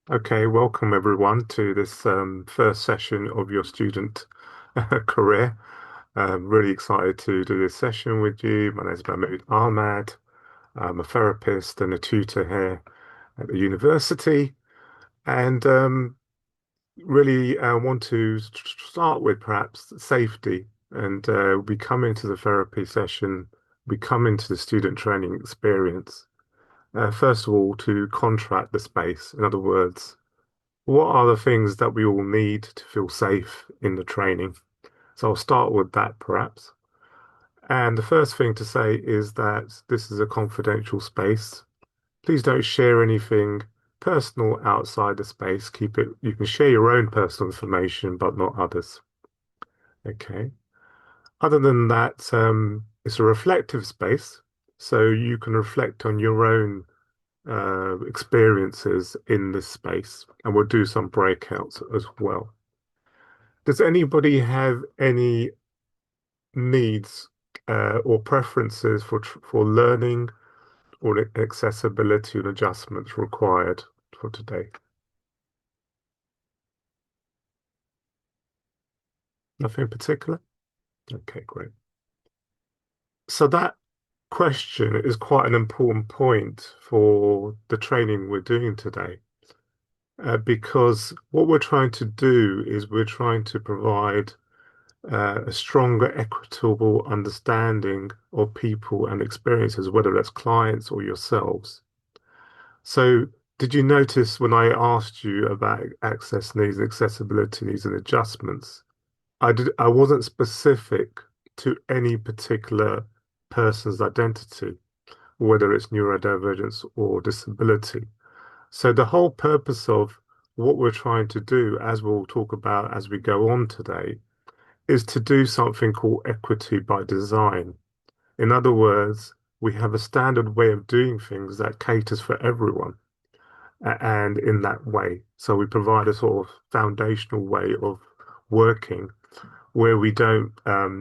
Okay, welcome everyone to this first session of your student career. I'm really excited to do this session with you. My name is Mahmoud Ahmad. I'm a therapist and a tutor here at the university, and really want to start with perhaps safety. And we come into the therapy session, we come into the student training experience, first of all, to contract the space. In other words, what are the things that we all need to feel safe in the training? So I'll start with that perhaps. And the first thing to say is that this is a confidential space. Please don't share anything personal outside the space. Keep it, you can share your own personal information, but not others. Okay. Other than that, it's a reflective space. So you can reflect on your own experiences in this space, and we'll do some breakouts as well. Does anybody have any needs or preferences for learning or accessibility and adjustments required for today? Nothing in particular? Okay, great. So that question is quite an important point for the training we're doing today, because what we're trying to do is we're trying to provide a stronger, equitable understanding of people and experiences, whether that's clients or yourselves. So, did you notice when I asked you about access needs, accessibility needs, and adjustments? I wasn't specific to any particular person's identity, whether it's neurodivergence or disability. So, the whole purpose of what we're trying to do, as we'll talk about as we go on today, is to do something called equity by design. In other words, we have a standard way of doing things that caters for everyone and in that way. So we provide a sort of foundational way of working where we don't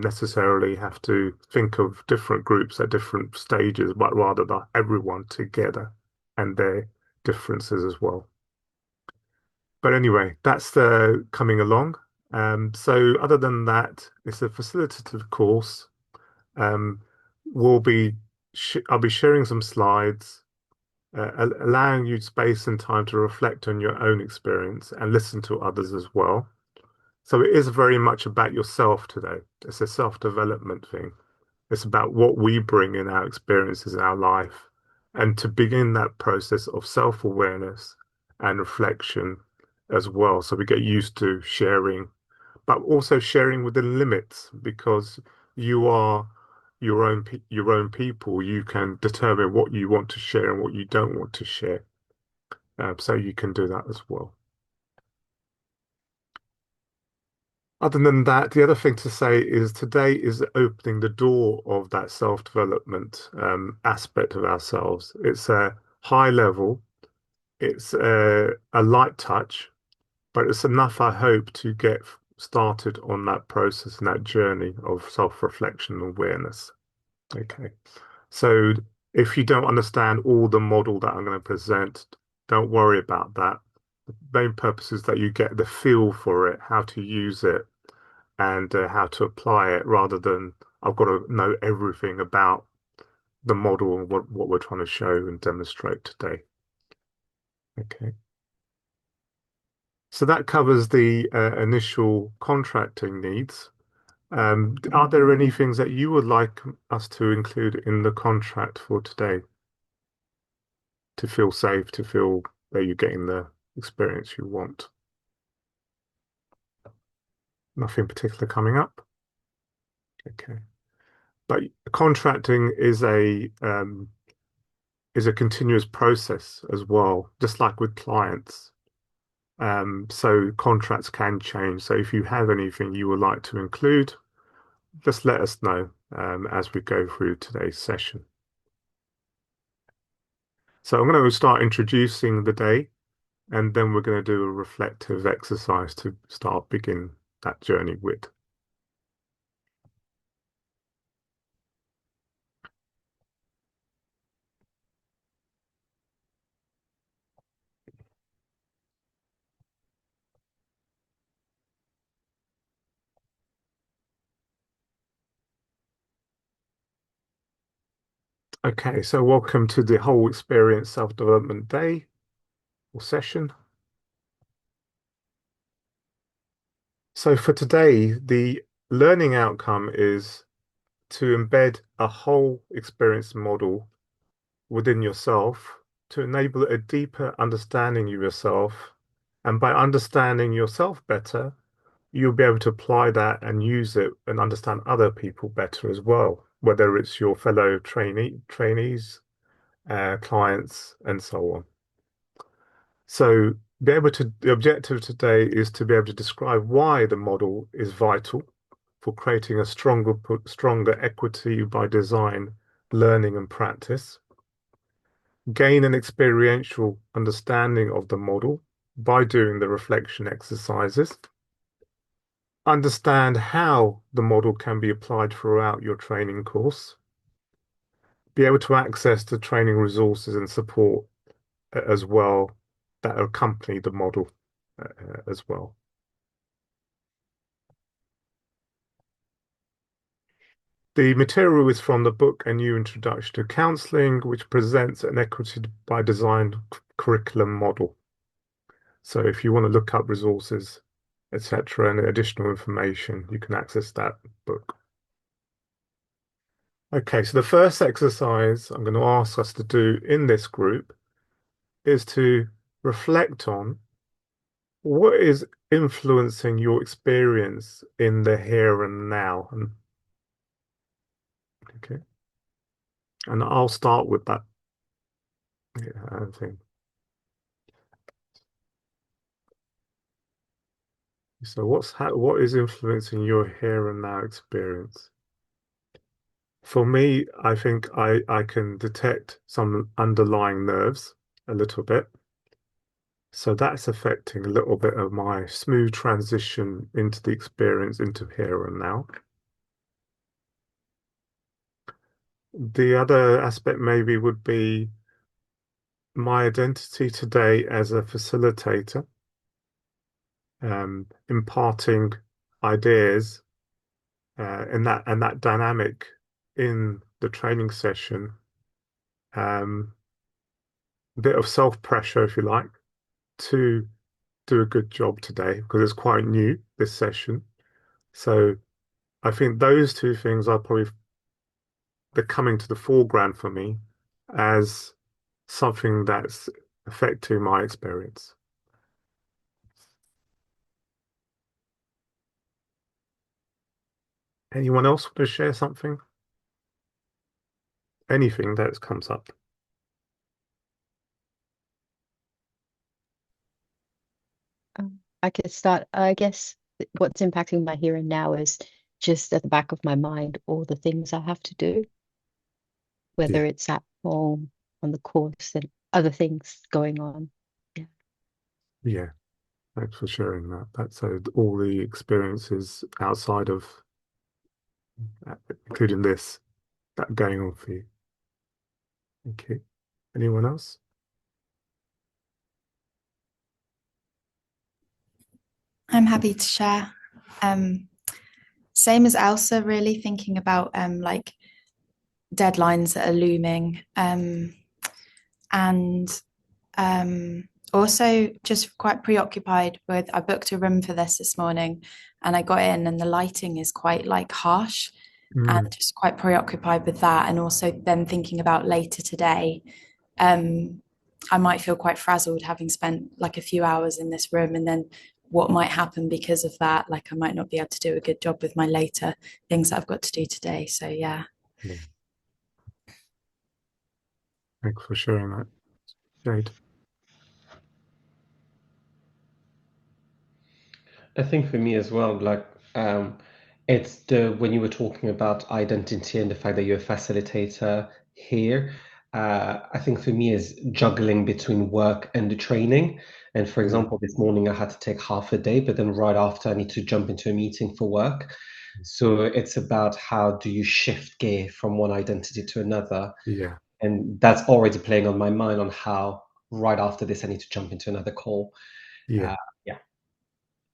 necessarily have to think of different groups at different stages, but rather that everyone together and their differences as well. But anyway, that's the coming along. So other than that, it's a facilitative course. Um, we'll be I'll be sharing some slides, allowing you space and time to reflect on your own experience and listen to others as well. So it is very much about yourself today. It's a self-development thing. It's about what we bring in our experiences in our life and to begin that process of self-awareness and reflection as well. So we get used to sharing, but also sharing within limits because you are your own people. You can determine what you want to share and what you don't want to share. So you can do that as well. Other than that, the other thing to say is today is opening the door of that self-development aspect of ourselves. It's a high level, it's a light touch, but it's enough, I hope, to get started on that process and that journey of self-reflection and awareness. Okay. So if you don't understand all the model that I'm going to present, don't worry about that. The main purpose is that you get the feel for it, how to use it, and how to apply it rather than I've got to know everything about the model and what we're trying to show and demonstrate today. Okay. So that covers the initial contracting needs. Are there any things that you would like us to include in the contract for today to feel safe, to feel that you're getting the experience you want? Nothing particular coming up. Okay. But contracting is a continuous process as well, just like with clients. So contracts can change. So if you have anything you would like to include, just let us know as we go through today's session. So I'm going to start introducing the day, and then we're going to do a reflective exercise to begin that journey with. Okay, so welcome to the whole experience self-development day or session. So for today, the learning outcome is to embed a whole experience model within yourself to enable a deeper understanding of yourself. And by understanding yourself better, you'll be able to apply that and use it and understand other people better as well, whether it's your fellow trainees, clients, and so on. So the objective today is to be able to describe why the model is vital for creating a stronger equity by design learning and practice, gain an experiential understanding of the model by doing the reflection exercises, understand how the model can be applied throughout your training course, be able to access the training resources and support as well that accompany the model as well. The material is from the book A New Introduction to Counselling, which presents an equity by design curriculum model. So if you want to look up resources, etc., and additional information, you can access that book. Okay, so the first exercise I'm going to ask us to do in this group is to reflect on what is influencing your experience in the here and now. And okay, and I'll start with that thing. So what is influencing your here and now experience? For me, I think I can detect some underlying nerves a little bit. So that's affecting a little bit of my smooth transition into the experience into here and now. The other aspect maybe would be my identity today as a facilitator, imparting ideas and that dynamic in the training session. A bit of self-pressure, if you like, to do a good job today because it's quite new, this session. So I think those two things are probably they're coming to the foreground for me as something that's affecting my experience. Anyone else want to share something? Anything that comes up? I could start. I guess what's impacting my here and now is just at the back of my mind all the things I have to do, Yeah, whether it's at home, on the course, and other things going on. Yeah. yeah. Thanks for sharing that. That's all the experiences outside of, including this, that going on for you. Okay. Anyone else? I'm happy to share. Um, Same as Elsa, really thinking about like deadlines that are looming, and also just quite preoccupied with. I booked a room for this morning, and I got in, and the lighting is quite like harsh, and Mm, just quite preoccupied with that, and also then thinking about later today. Um, I might feel quite frazzled having spent like a few hours in this room, and then what might happen because of that. Like I might not be able to do a good job with my later things that I've got to do today. So yeah. yeah. Thanks for sharing that, Jade. I think for me as well, like it's the when you were talking about identity and the fact that you're a facilitator here, I think for me is juggling between work and the training. And for Mm, example, this morning I had to take half a day, but then right after I need to jump into a meeting for work. So it's about how do you shift gear from one identity to another. yeah, And that's already playing on my mind on how right after this I need to jump into another call. yeah. Uh, yeah,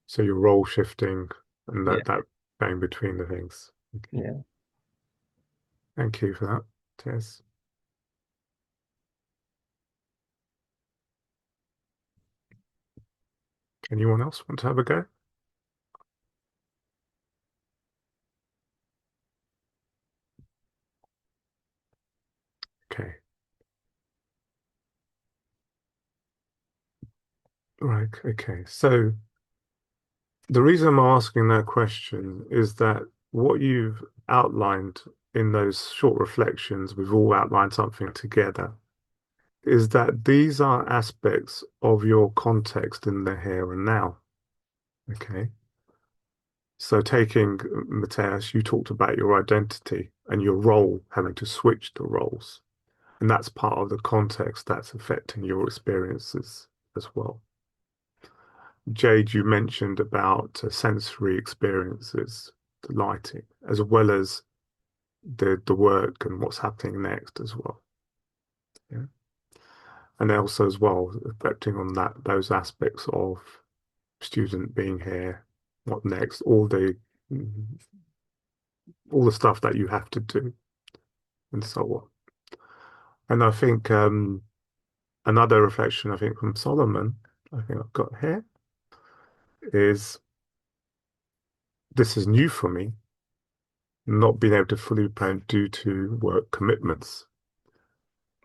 So you're role shifting and yeah, that going between the things. Okay. yeah. Thank you for that, Tess. Anyone else want to have a go? Okay. Right. Okay. So the reason I'm asking that question is that what you've outlined in those short reflections, we've all outlined something together, is that these are aspects of your context in the here and now. Okay. So taking Matthias, you talked about your identity and your role, having to switch the roles. And that's part of the context that's affecting your experiences as well. Jade, you mentioned about sensory experiences, the lighting, as well as the work and what's happening next as well. Yeah. And also as well, reflecting on that, those aspects of student being here, what next, all the stuff that you have to do and so on. And I think another reflection, I think, from Solomon, I think I've got here, is this is new for me, not being able to fully plan due to work commitments.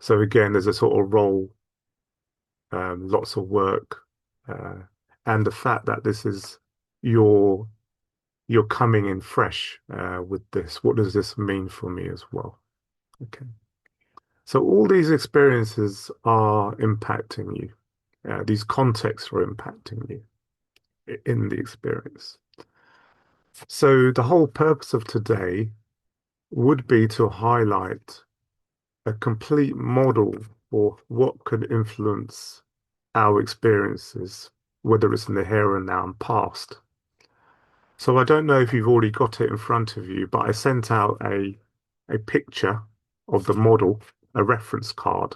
So again, there's a sort of role, lots of work, uh, and the fact that this is your you're coming in fresh with this. What does this mean for me as well? Okay. So all these experiences are impacting you. These contexts are impacting you in the experience. So the whole purpose of today would be to highlight a complete model for what could influence our experiences, whether it's in the here and now and past. So I don't know if you've already got it in front of you, but I sent out a picture of the model, a reference card.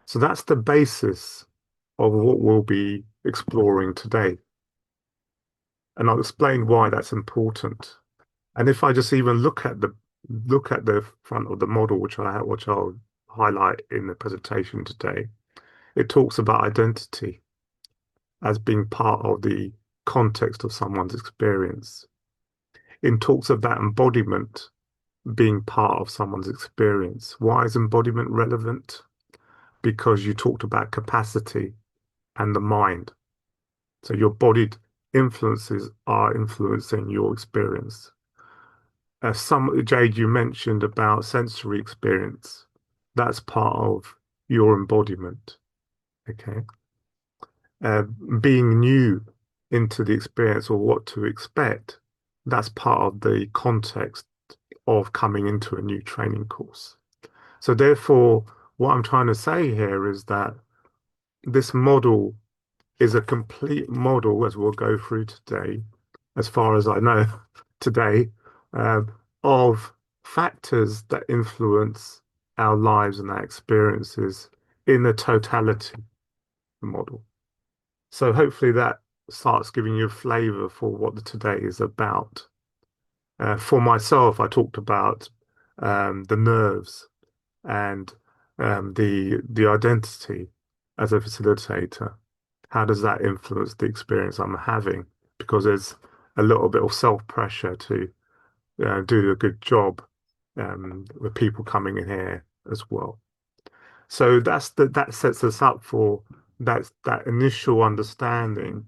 So that's the basis of what we'll be exploring today. And I'll explain why that's important. And if I just even look at the front of the model, which I'll highlight in the presentation today, it talks about identity as being part of the context of someone's experience. It talks about embodiment being part of someone's experience. Why is embodiment relevant? Because you talked about capacity and the mind. So your bodied influences are influencing your experience. Jade, you mentioned about sensory experience. That's part of your embodiment. Okay. Uh, Being new into the experience or what to expect, that's part of the context of coming into a new training course. So therefore, what I'm trying to say here is that this model is a complete model, as we'll go through today, as far as I know today, of factors that influence our lives and our experiences in the totality of the model. So hopefully that starts giving you a flavor for what the today is about. For myself, I talked about the nerves and the identity as a facilitator. How does that influence the experience I'm having? Because there's a little bit of self-pressure to do a good job with people coming in here as well. So that sets us up for that initial understanding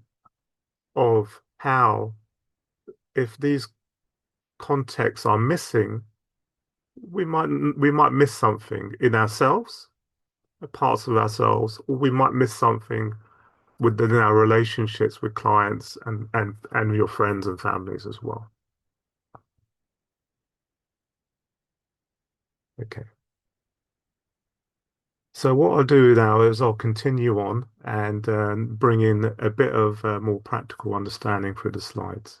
of how, if these contexts are missing, we might miss something in ourselves, parts of ourselves, or we might miss something within our relationships with clients and your friends and families as well. Okay. So what I'll do now is I'll continue on and bring in a bit of more practical understanding through the slides.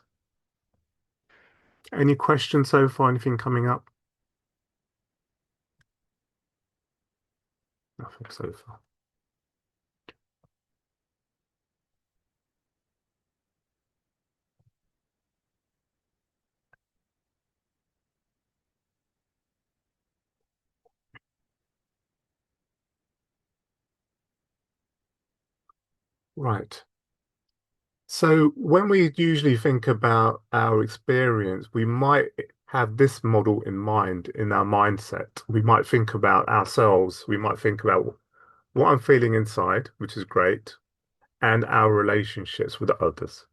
Any questions so far? Anything coming up? Nothing so far. Right. So when we usually think about our experience, we might have this model in mind in our mindset. We might think about ourselves. We might think about what I'm feeling inside, which is great, and our relationships with others.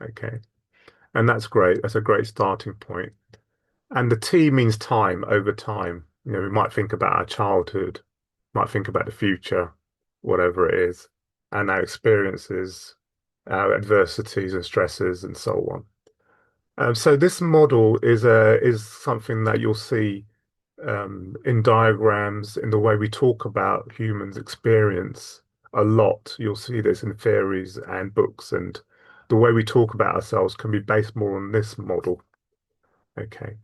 Okay. And that's great. That's a great starting point. And the T means time over time. We might think about our childhood, might think about the future, whatever it is, and our experiences, our adversities and stresses, and so on. So this model is something that you'll see in diagrams, in the way we talk about humans' experience a lot. You'll see this in theories and books, and the way we talk about ourselves can be based more on this model. Okay.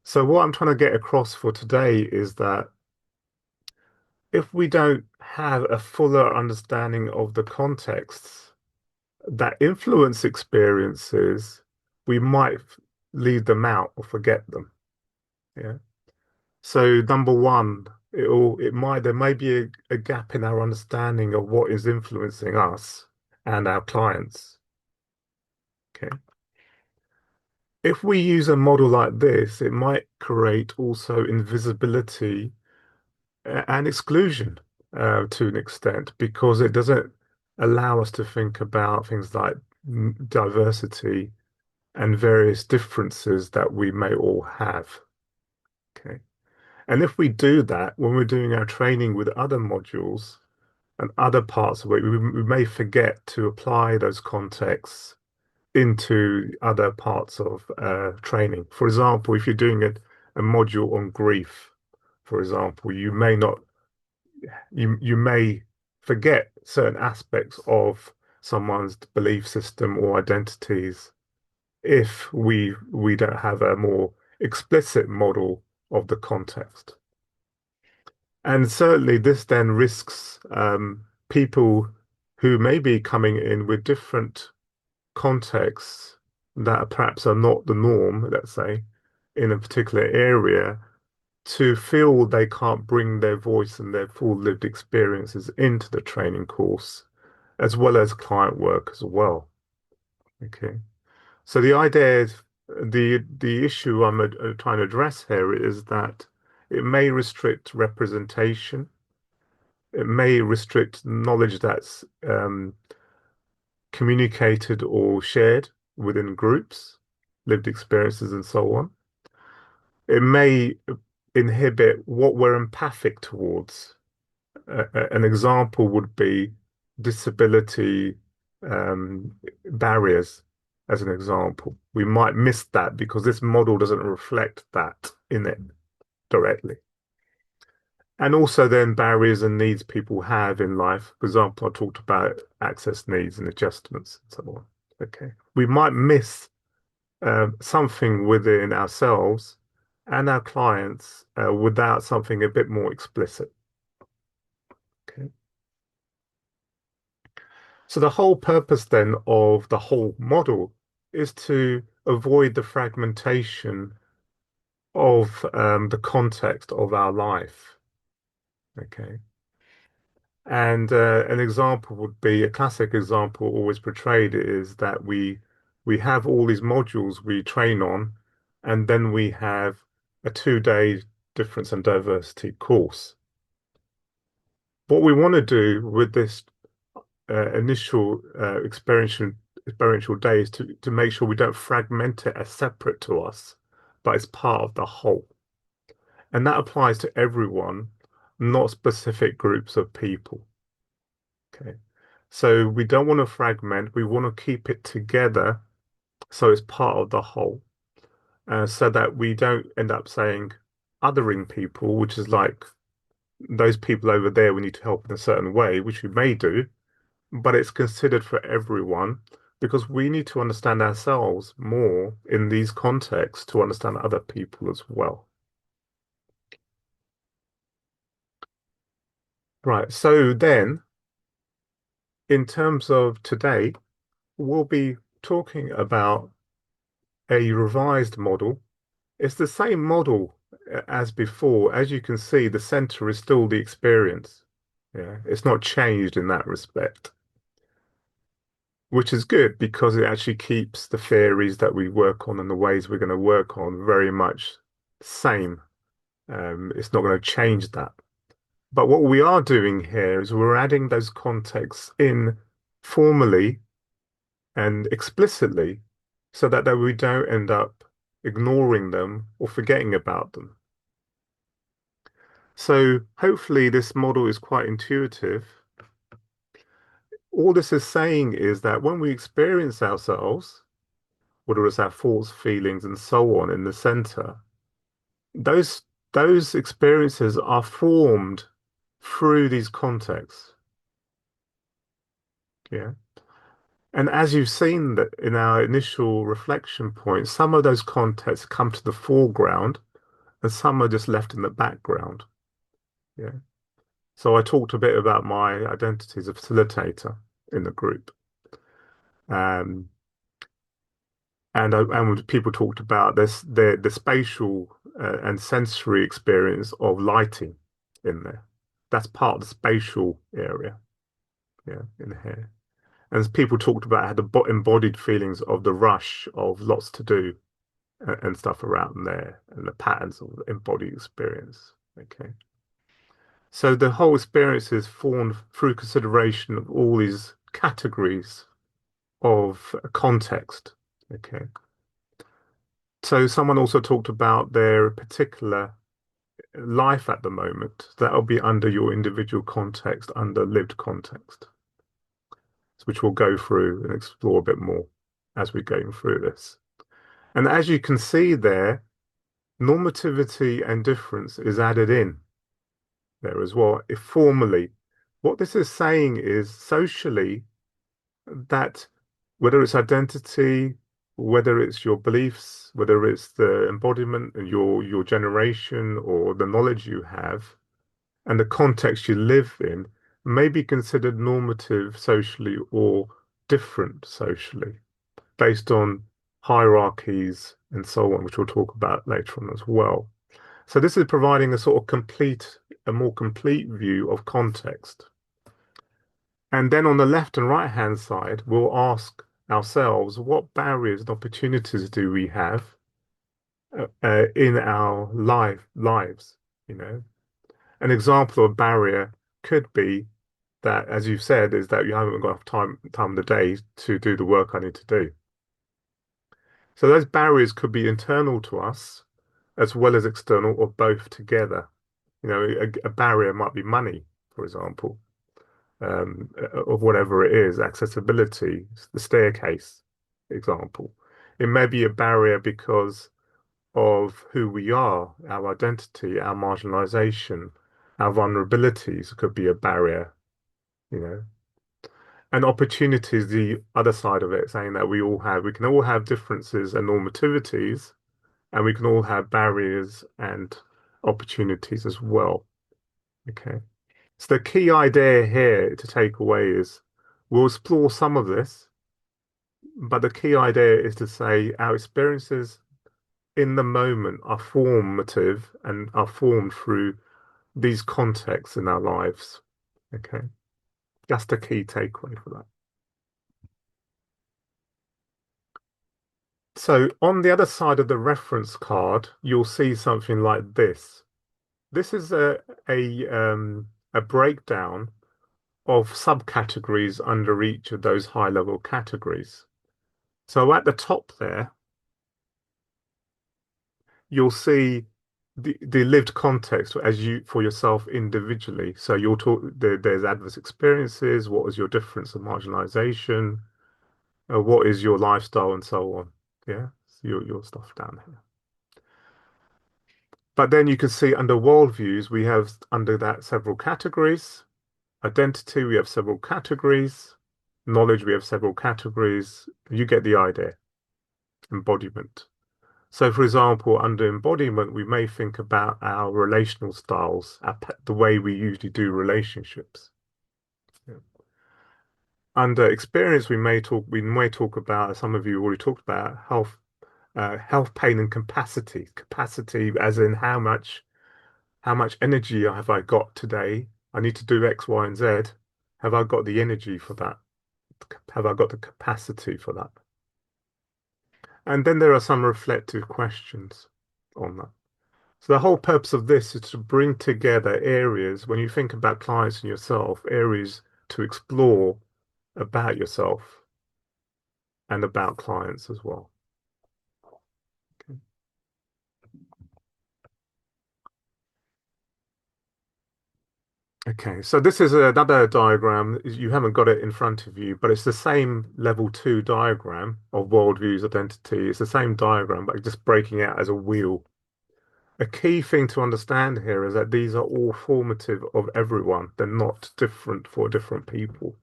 So what I'm trying to get across for today is that if we don't have a fuller understanding of the contexts that influence experiences, we might leave them out or forget them. Yeah. So number one, there may be a gap in our understanding of what is influencing us and our clients. Okay. If we use a model like this, it might create also invisibility and exclusion to an extent because it doesn't allow us to think about things like diversity and various differences that we may all have. Okay. And if we do that when we're doing our training with other modules and other parts of it, we may forget to apply those contexts into other parts of training. For example, if you're doing a module on grief, for example, you may forget certain aspects of someone's belief system or identities if we don't have a more explicit model of the context. And certainly this then risks people who may be coming in with different contexts that perhaps are not the norm, let's say, in a particular area, to feel they can't bring their voice and their full lived experiences into the training course, as well as client work as well. Okay. So the idea is the issue I'm trying to address here is that it may restrict representation. It may restrict knowledge that's communicated or shared within groups, lived experiences, and so on. It may inhibit what we're empathic towards. An example would be disability barriers, as an example. We might miss that because this model doesn't reflect that in it directly. And also then barriers and needs people have in life. For example, I talked about access needs and adjustments and so on. Okay. We might miss something within ourselves and our clients without something a bit more explicit. Okay. So the whole purpose then of the whole model is to avoid the fragmentation of the context of our life. Okay. And an example would be a classic example always portrayed is that we have all these modules we train on, and then we have a 2-day difference and diversity course. What we want to do with this initial experiential day is to make sure we don't fragment it as separate to us, but it's part of the whole. And that applies to everyone, not specific groups of people. Okay. So we don't want to fragment, we want to keep it together so it's part of the whole, so that we don't end up saying othering people, which is like those people over there we need to help in a certain way, which we may do, but it's considered for everyone because we need to understand ourselves more in these contexts to understand other people as well. Right, so then in terms of today, we'll be talking about a revised model. It's the same model as before. As you can see, the center is still the experience. Yeah, it's not changed in that respect. which is good because it actually keeps the theories that we work on and the ways we're going to work on very much same. It's not going to change that. But what we are doing here is we're adding those contexts in formally and explicitly so that we don't end up ignoring them or forgetting about them. So hopefully this model is quite intuitive. All this is saying is that when we experience ourselves, whether it's our thoughts, feelings, and so on in the center, those those experiences are formed through these contexts. Yeah. And as you've seen that in our initial reflection points, some of those contexts come to the foreground and some are just left in the background. Yeah. So I talked a bit about my identity as a facilitator in the group. Um, and people talked about this the spatial and sensory experience of lighting in there. That's part of the spatial area, yeah, in here. And people talked about how the embodied feelings of the rush of lots to do and stuff around there, and the patterns of embodied experience. Okay, so the whole experience is formed through consideration of all these categories of context. Okay. So someone also talked about their particular life at the moment. That'll be under your individual context, under lived context, which we'll go through and explore a bit more as we're going through this. And as you can see there, normativity and difference is added in there as well, if formally. What this is saying is socially that whether it's identity, whether it's your beliefs, whether it's the embodiment and your generation or the knowledge you have and the context you live in may be considered normative socially or different socially based on hierarchies and so on, which we'll talk about later on as well. So this is providing a sort of a more complete view of context. And then on the left and right hand side, we'll ask ourselves what barriers and opportunities do we have in our lives, you know? An example of barrier could be that, as you've said, is that you haven't got enough time of the day to do the work I need to do. So those barriers could be internal to us as well as external or both together. You know, a barrier might be money, for example, of whatever it is, accessibility, the staircase example. It may be a barrier because of who we are, our identity, our marginalization, our vulnerabilities could be a barrier, you know. And opportunities, the other side of it, saying that we can all have differences and normativities, and we can all have barriers and opportunities as well. Okay. So the key idea here to take away is we'll explore some of this, but the key idea is to say our experiences in the moment are formative and are formed through these contexts in our lives. Okay. That's the key takeaway for that. So on the other side of the reference card, you'll see something like this. This is a breakdown of subcategories under each of those high-level categories. So at the top there, you'll see the lived context as you for yourself individually. So you'll talk there's adverse experiences, what is your difference of marginalization, what is your lifestyle and so on. Yeah, so your stuff down here. But then you can see under worldviews, we have under that several categories. Identity, we have several categories. Knowledge, we have several categories. You get the idea. Embodiment. So, for example, under embodiment, we may think about our relational styles, the way we usually do relationships. Yeah. Under experience, we may talk about, some of you already talked about health, pain, and capacity. Capacity, as in how much energy have I got today? I need to do X, Y, and Z. Have I got the energy for that have I got the capacity for that? And then there are some reflective questions on that. So the whole purpose of this is to bring together areas, when you think about clients and yourself, areas to explore about yourself and about clients as well. Okay. Okay, so this is another diagram. You haven't got it in front of you, but it's the same level 2 diagram of worldviews, identity. It's the same diagram, but just breaking it out as a wheel. A key thing to understand here is that these are all formative of everyone. They're not different for different people.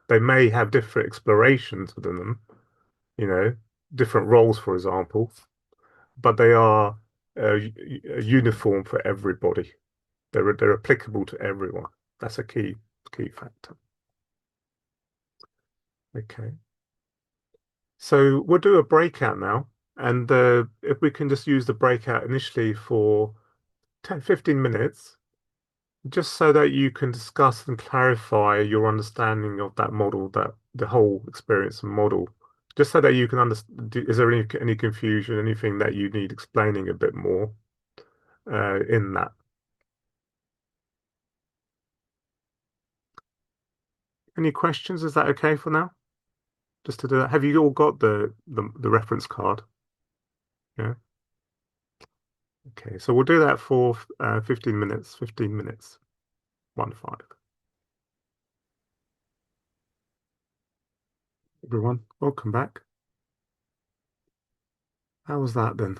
They may have different explorations within them, you know, different roles, for example, but they are uniform for everybody. They're applicable to everyone. That's a key factor. Okay. So we'll do a breakout now. And if we can just use the breakout initially for 10, 15 minutes, just so that you can discuss and clarify your understanding of that model, that the whole experience and model, just so that you can understand, is there any confusion, anything that you need explaining a bit more in that? Any questions? Is that okay for now? Just to do that. Have you all got the reference card? Yeah. Okay, so we'll do that for 15 minutes. 15 minutes. 1-5. Everyone, welcome back. How was that then?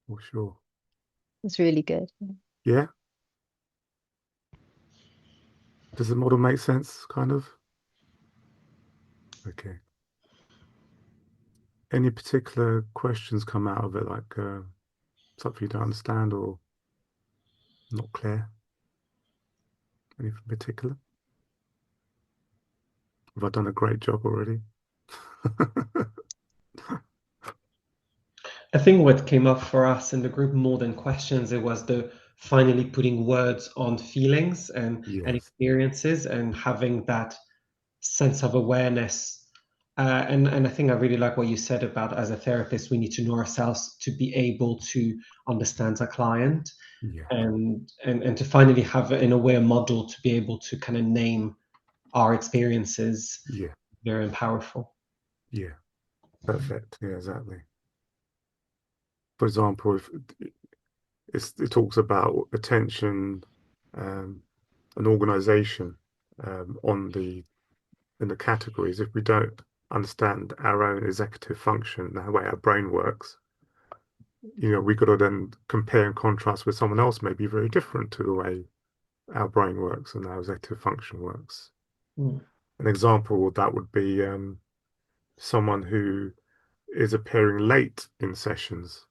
For sure. It's really good. Yeah. Does the model make sense, kind of? Okay. Any particular questions come out of it, like something you don't understand or not clear? Anything particular? Have I done a great job already? I think what came up for us in the group more than questions, it was the finally putting words on feelings and Yes. experiences and having that sense of awareness. And I think I really like what you said about as a therapist, we need to know ourselves to be able to understand our client Yeah. and to finally have an aware model to be able to kind of name our experiences Yeah. very powerful. Yeah. Perfect. Yeah, exactly. For example, if it talks about attention, um, an organization on in the categories. If we don't understand our own executive function, the way our brain works, we got to then compare and contrast with someone else, maybe very different to the way our brain works and our executive function works. Mm. An example of that would be someone who is appearing late in sessions.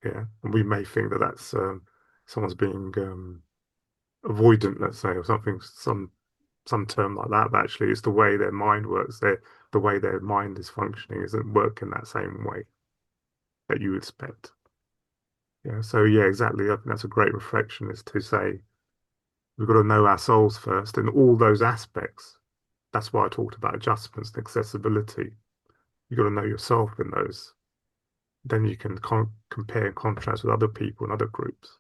Yeah, and we may think that that's someone's being avoidant, let's say, or something, some term like that. But actually, it's the way their mind works. The way their mind is functioning isn't working that same way that you expect. Yeah. So yeah, exactly. I think that's a great reflection, is to say we've got to know ourselves first in all those aspects. That's why I talked about adjustments and accessibility. You've got to know yourself in those. Then you can compare and contrast with other people and other groups.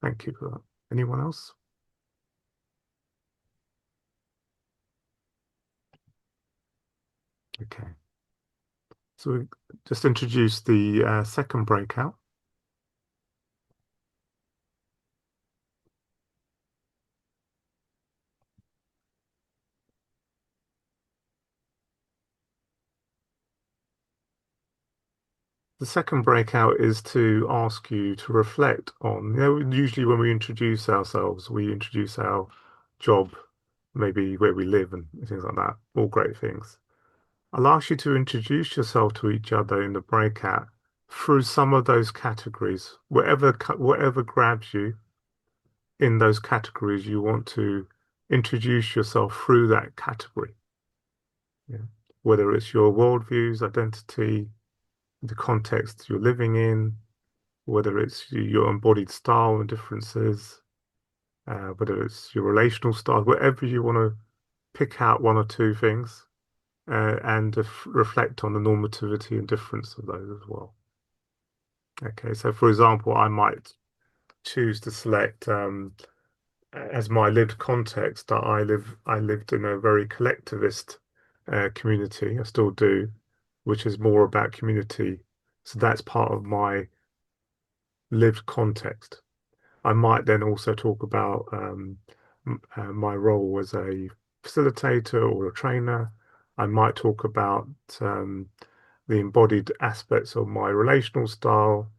Thank you for that. Anyone else? Okay. So we just introduce the second breakout. The second breakout is to ask you to reflect on, usually when we introduce ourselves, we introduce our job, maybe where we live and things like that, all great things. I'll ask you to introduce yourself to each other in the breakout through some of those categories, whatever grabs you in those categories, you want to introduce yourself through that category. Yeah. Whether it's your worldviews, identity, the context you're living in, whether it's your embodied style and differences, whether it's your relational style, whatever you want to pick out one or two things and reflect on the normativity and difference of those as well. Okay, so for example, I might choose to select as my lived context that I lived in a very collectivist community. I still do, which is more about community. So that's part of my lived context. I might then also talk about my role as a facilitator or a trainer. I might talk about the embodied aspects of my relational style,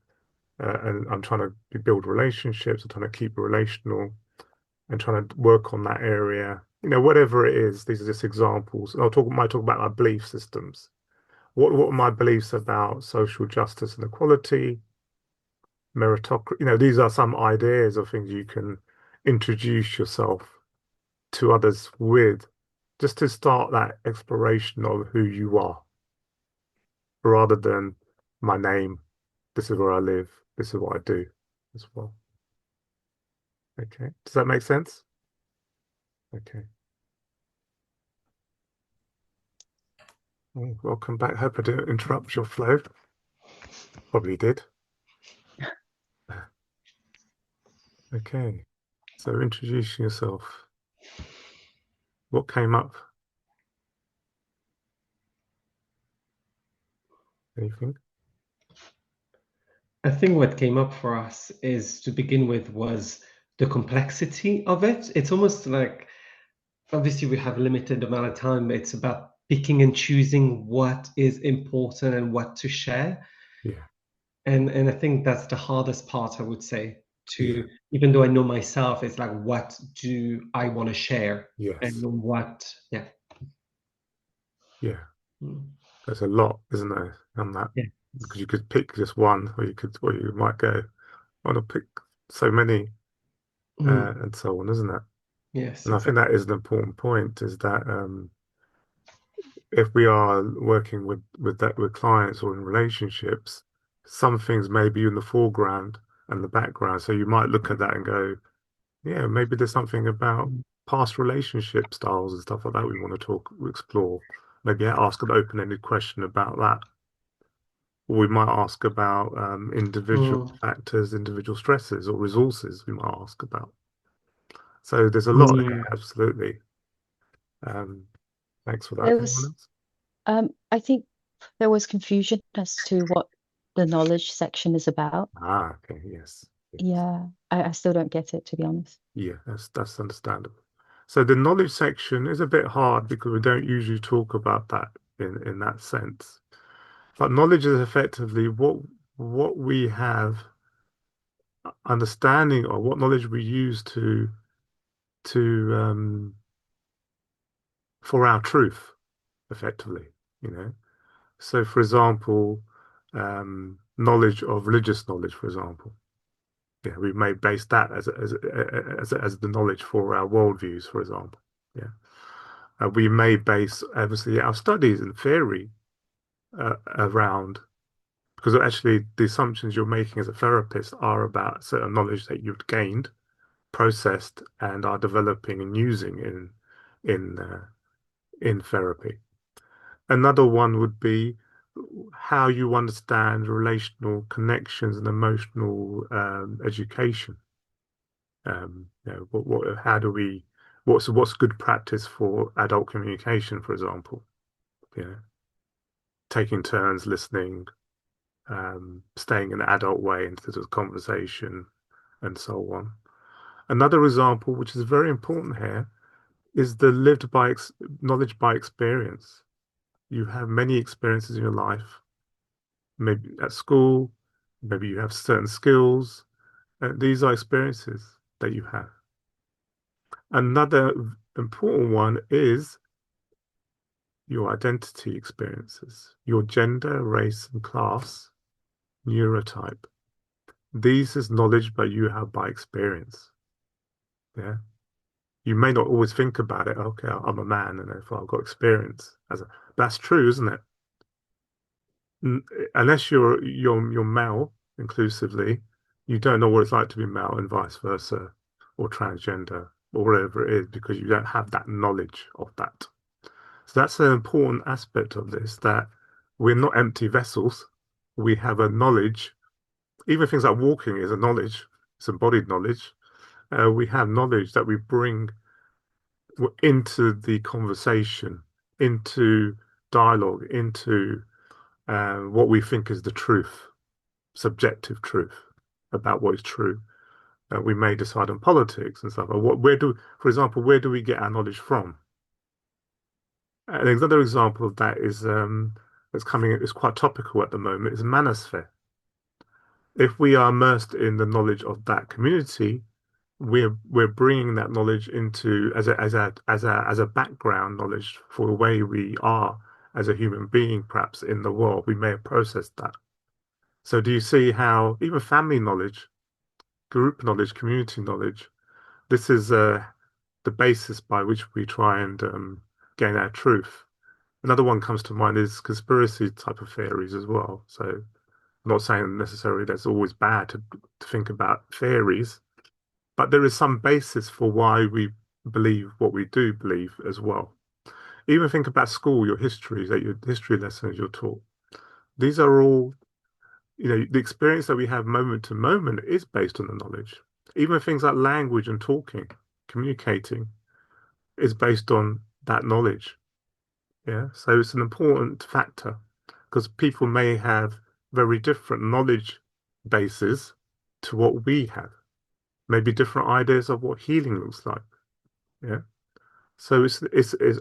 and I'm trying to build relationships. I'm trying to keep relational and trying to work on that area. Whatever it is, these are just examples. And might talk about my belief systems. What are my beliefs about social justice and equality, meritocracy? These are some ideas of things you can introduce yourself to others with, just to start that exploration of who you are, rather than my name, this is where I live, this is what I do as well. Okay. Does that make sense? Okay. Welcome back. Hope I didn't interrupt your flow. Probably did. Okay. So introducing yourself. What came up? Anything? I think what came up for us is to begin with was the complexity of it. It's almost like obviously we have limited amount of time. It's about picking and choosing what is important and what to share. Yeah. And I think that's the hardest part, I would say, Yeah. to even though I know myself, it's like what do I want to share and Yes. what, yeah. Yeah. Mm. There's a lot, isn't there, on that? Yeah. Because you could pick just one, or you might go, I want to pick so many, Mm. and so on, isn't it? Yes, And I think exactly. that is an important point, is that if we are working with clients or in relationships, some things may be in the foreground and the background. So you might look at that and go, yeah, maybe there's something about Mm. past relationship styles and stuff like that we want to explore. Maybe ask an open-ended question about that. Or we might ask about individual Mm. factors, individual stresses or resources we might ask about. So there's a lot Mm. there, absolutely. Um, thanks for that. There Anyone was, else? I think there was confusion as to what the knowledge section is about. Ah, okay, yes. Yes. Yeah, I still don't get it, to be honest. Yeah, that's understandable. So the knowledge section is a bit hard because we don't usually talk about that in that sense. But knowledge is effectively what we have understanding of, what knowledge we use to for our truth, effectively, you know. So for example, knowledge of religious knowledge, for example. Yeah, we may base that as the knowledge for our worldviews, for example. Yeah. We may base obviously our studies and theory around, because actually the assumptions you're making as a therapist are about certain knowledge that you've gained, processed, and are developing and using in in therapy. Another one would be how you understand relational connections and emotional education. How do we, what's good practice for adult communication, for example? You know, taking turns listening, staying in an adult way into the conversation, and so on. Another example, which is very important here, is the knowledge by experience. You have many experiences in your life, maybe at school, maybe you have certain skills. These are experiences that you have. Another important one is your identity experiences, your gender, race, and class, neurotype. These is knowledge that you have by experience. Yeah. You may not always think about it. Okay, I'm a man and therefore I've got experience. That's true, isn't it? Unless you're male inclusively, you don't know what it's like to be male and vice versa. or transgender or whatever it is because you don't have that knowledge of that. So that's an important aspect of this, that we're not empty vessels. We have a knowledge. Even things like walking is a knowledge, it's embodied knowledge. We have knowledge that we bring into the conversation, into dialogue, into what we think is the truth, subjective truth about what is true. We may decide on politics and stuff. Or for example, where do we get our knowledge from? And another example of that is that's coming. It's quite topical at the moment. Is manosphere. If we are immersed in the knowledge of that community, we're bringing that knowledge into as a background knowledge for the way we are as a human being, perhaps in the world. We may have processed that. So do you see how even family knowledge, group knowledge, community knowledge, this is the basis by which we try and gain our truth. Another one comes to mind is conspiracy type of theories as well. So I'm not saying necessarily that's always bad to think about theories, but there is some basis for why we believe what we do believe as well. Even think about school, your histories, that your history lessons you're taught. These are all, the experience that we have moment to moment is based on the knowledge. Even things like language and talking, communicating is based on that knowledge. Yeah. So it's an important factor because people may have very different knowledge bases to what we have, maybe different ideas of what healing looks like. Yeah. So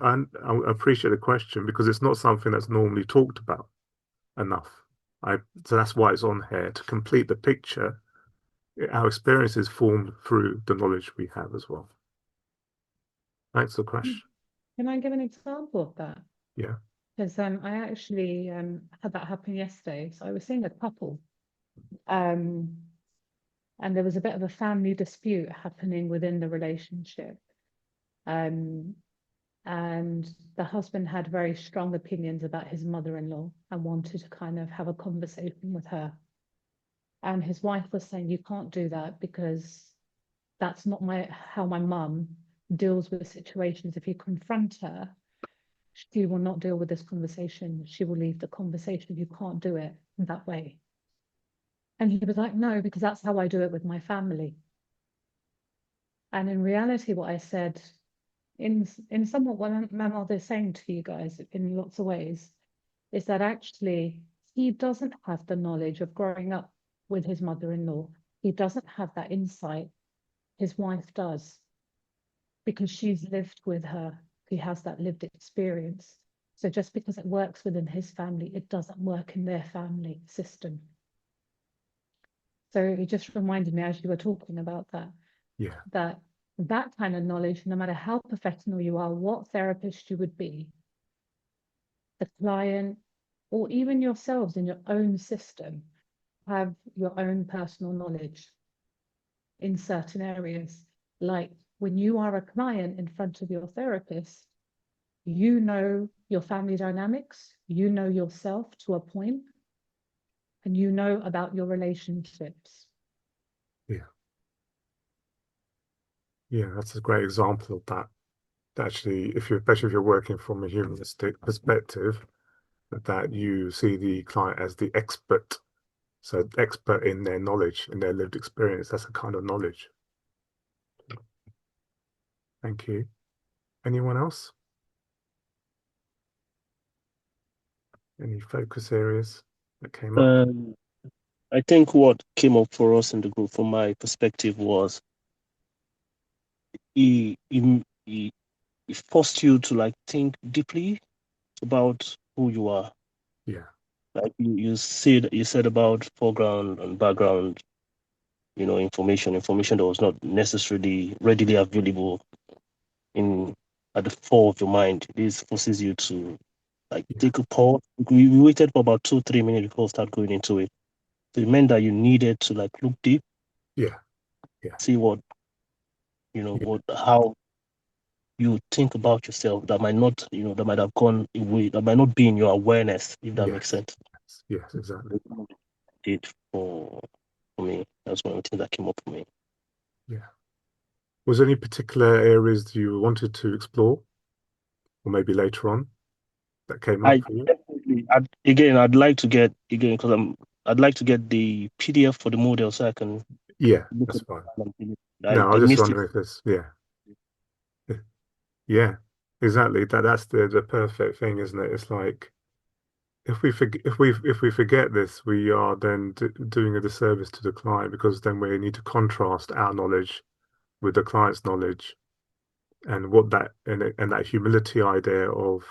I appreciate the question because it's not something that's normally talked about enough. So that's why it's on here to complete the picture. Our experience is formed through the knowledge we have as well. Thanks for the question. Can I give an example of that? Yeah. Because I actually had that happen yesterday. So I was seeing a couple, and there was a bit of a family dispute happening within the relationship. And the husband had very strong opinions about his mother-in-law and wanted to kind of have a conversation with her. And his wife was saying, you can't do that because that's not how my mum deals with situations. If you confront her, she will not deal with this conversation. She will leave the conversation. You can't do it that way. And he was like, no, because that's how I do it with my family. And in reality, what I said, in somewhat what my mother is saying to you guys in lots of ways, is that actually he doesn't have the knowledge of growing up with his mother-in-law. He doesn't have that insight. His wife does, because she's lived with her. He has that lived experience. So just because it works within his family, it doesn't work in their family system. So it just reminded me as you were talking about that, Yeah. that kind of knowledge, no matter how professional you are, what therapist you would be, the client, or even yourselves in your own system, have your own personal knowledge in certain areas. Like when you are a client in front of your therapist, you know your family dynamics, you know yourself to a point, and you know about your relationships. Yeah. Yeah, that's a great example of that. Actually, especially if you're working from a humanistic perspective, that you see the client as the expert. So expert in their knowledge, in their lived experience. That's a kind of knowledge. Thank you. Anyone else? Any focus areas that came up? Um, I think what came up for us in the group, from my perspective, was he forced you to like think deeply about who you are. Yeah. Like you said about foreground and background, information that was not necessarily readily available in at the fore of your mind. This forces you to like Yeah. take a pause. We waited for about 2-3 minutes before we start going into it. So it meant that you needed to like look deep, Yeah. Yeah. see what Yeah. how you think about yourself that might not, that might have gone away, that might not be in your awareness, if that makes Yes. sense. Yes. Yes. Exactly. It did for me. That's one of the things that came up for me. Yeah. Was there any particular areas you wanted to explore, or maybe later on that came up I for you? definitely, I'd like to get again because I'd like to get the PDF for the model so I can Yeah, look that's at fine. it. No, I I was just missed it. wondering if there's, yeah, yeah, exactly. That's the perfect thing, isn't it? It's like if we forget this, we are then doing a disservice to the client because then we need to contrast our knowledge with the client's knowledge and what that and that humility idea of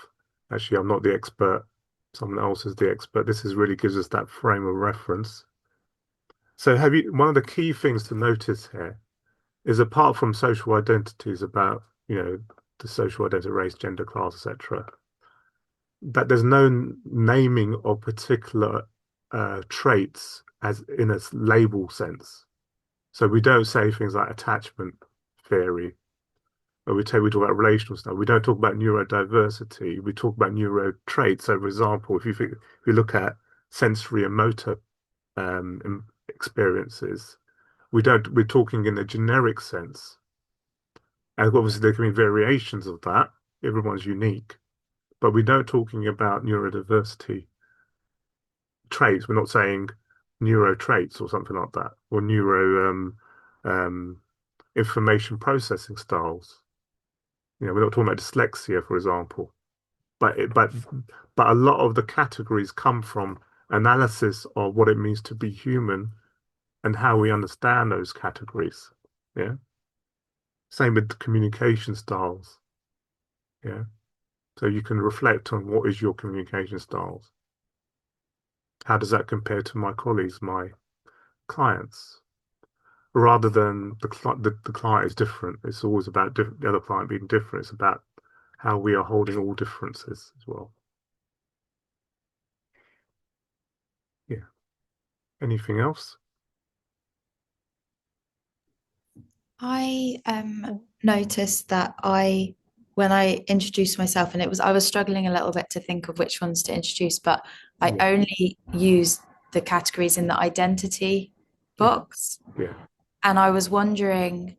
actually I'm not the expert, someone else is the expert. This is really gives us that frame of reference. So have you one of the key things to notice here is apart from social identities about, the social identity, race, gender, class, etc., that there's no naming of particular traits as in a label sense. So we don't say things like attachment theory, or we talk about relational stuff. We don't talk about neurodiversity. We talk about neuro traits. So, for example, if you look at sensory and motor experiences, we're talking in a generic sense. And obviously there can be variations of that. Everyone's unique, but we don't talking about neurodiversity traits. We're not saying neuro traits or something like that, or neuro um, information processing styles. We're not talking about dyslexia, for example, but a lot of the categories come from analysis of what it means to be human and how we understand those categories. Yeah. Same with the communication styles. Yeah. So you can reflect on what is your communication styles. How does that compare to my colleagues, my clients? Rather than the client is different. It's always about the other client being different. It's about how we are holding all differences as well. Yeah. Anything else? I noticed that when I introduced myself, and I was struggling a little bit to think of which ones to introduce, but I Yeah. only used the categories in the identity Yeah. box. Yeah. And I was wondering,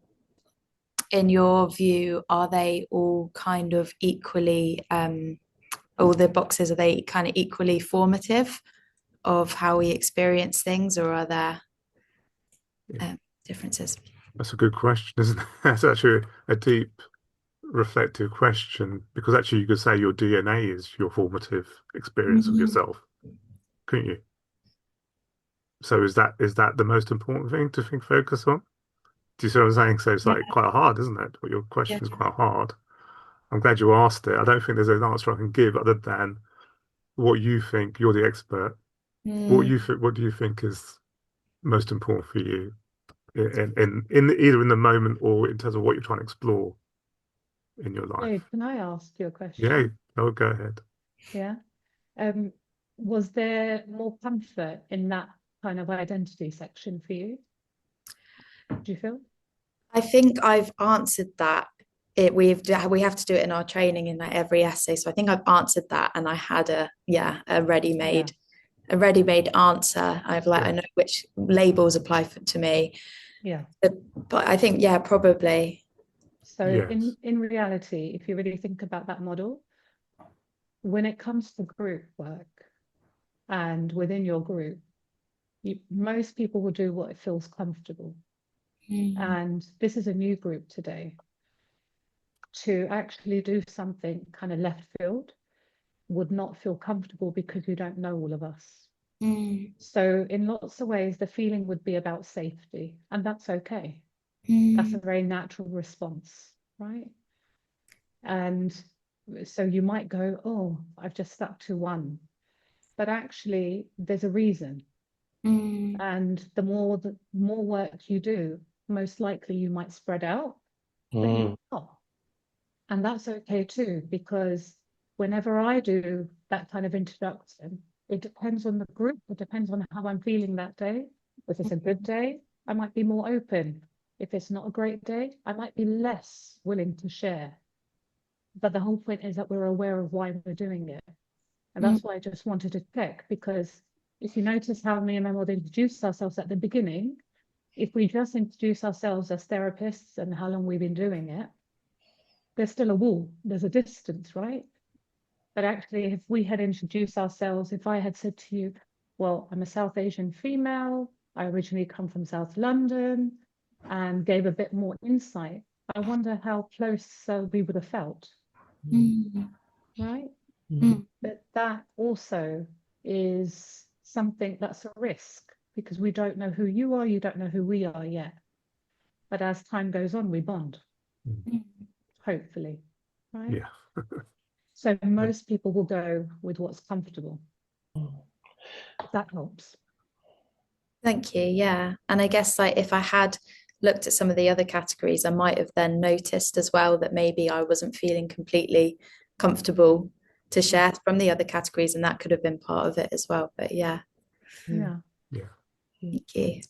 in your view, are they all kind of equally, all the boxes, are they kind of equally formative of how we experience things, or are there Yeah. differences? That's a good question, isn't it? That's actually a deep, reflective question because actually you could say your DNA is your formative experience of Mhm. yourself, couldn't you? So is that the most important thing to focus on? Do you see what I'm saying? So it's Yeah, like quite hard, isn't it? But your yeah. question is quite hard. I'm glad you asked it. I don't think there's an answer I can give other than what you think. You're the expert. Mm, What do you think is most important for you in either in the moment or in terms of what you're trying to explore in your So life? can I ask you a Yeah, question? go ahead. Yeah. Um, was there more comfort in that kind of identity section for you? Do you feel? I think I've answered that. We have to do it in our training in like every essay. So I think I've answered that, and I had Yeah. a ready-made answer. I Yeah. know which labels apply to me. Yeah. But I think probably. So Yes. in reality, if you really think about that model, when it comes to group work and within your group, most people will do what feels comfortable. Mm, And this is a new group today. To actually do something kind of left field would not feel comfortable because you don't know all of us. mm, So in lots of ways, the feeling would be about safety, and that's okay. That's a mm, very natural response, right? And so you might go, oh, I've just stuck to one. But actually, there's a reason. mm, And the more work you do, most likely you might spread out, but you Mm, might not. And that's okay too, because whenever I do that kind of introduction, it depends on the group, it depends on how I'm feeling that day. If it's a good day, I might be more open. If it's not a great day, I might be less willing to share. But the whole point is that we're aware of why we're doing it. And mm, that's why I just wanted to check, because if you notice how me and Emma introduced ourselves at the beginning, if we just introduce ourselves as therapists and how long we've been doing it, there's still a wall, there's a distance, right? But actually, if we had introduced ourselves, if I had said to you, well, I'm a South Asian female, I originally come from South London, and gave a bit more insight, I wonder how close we would have felt, right? But that also is something that's a risk, because we don't know who you are, you don't know who we are yet. But as time goes on, we bond, hopefully, right? Yeah. So most people will go with what's comfortable. That helps. Thank you. Yeah. And I guess like if I had looked at some of the other categories, I might have then noticed as well that maybe I wasn't feeling completely comfortable to share from the other categories, and that could have been part of it as well. But yeah, Yeah. Yeah. thank you.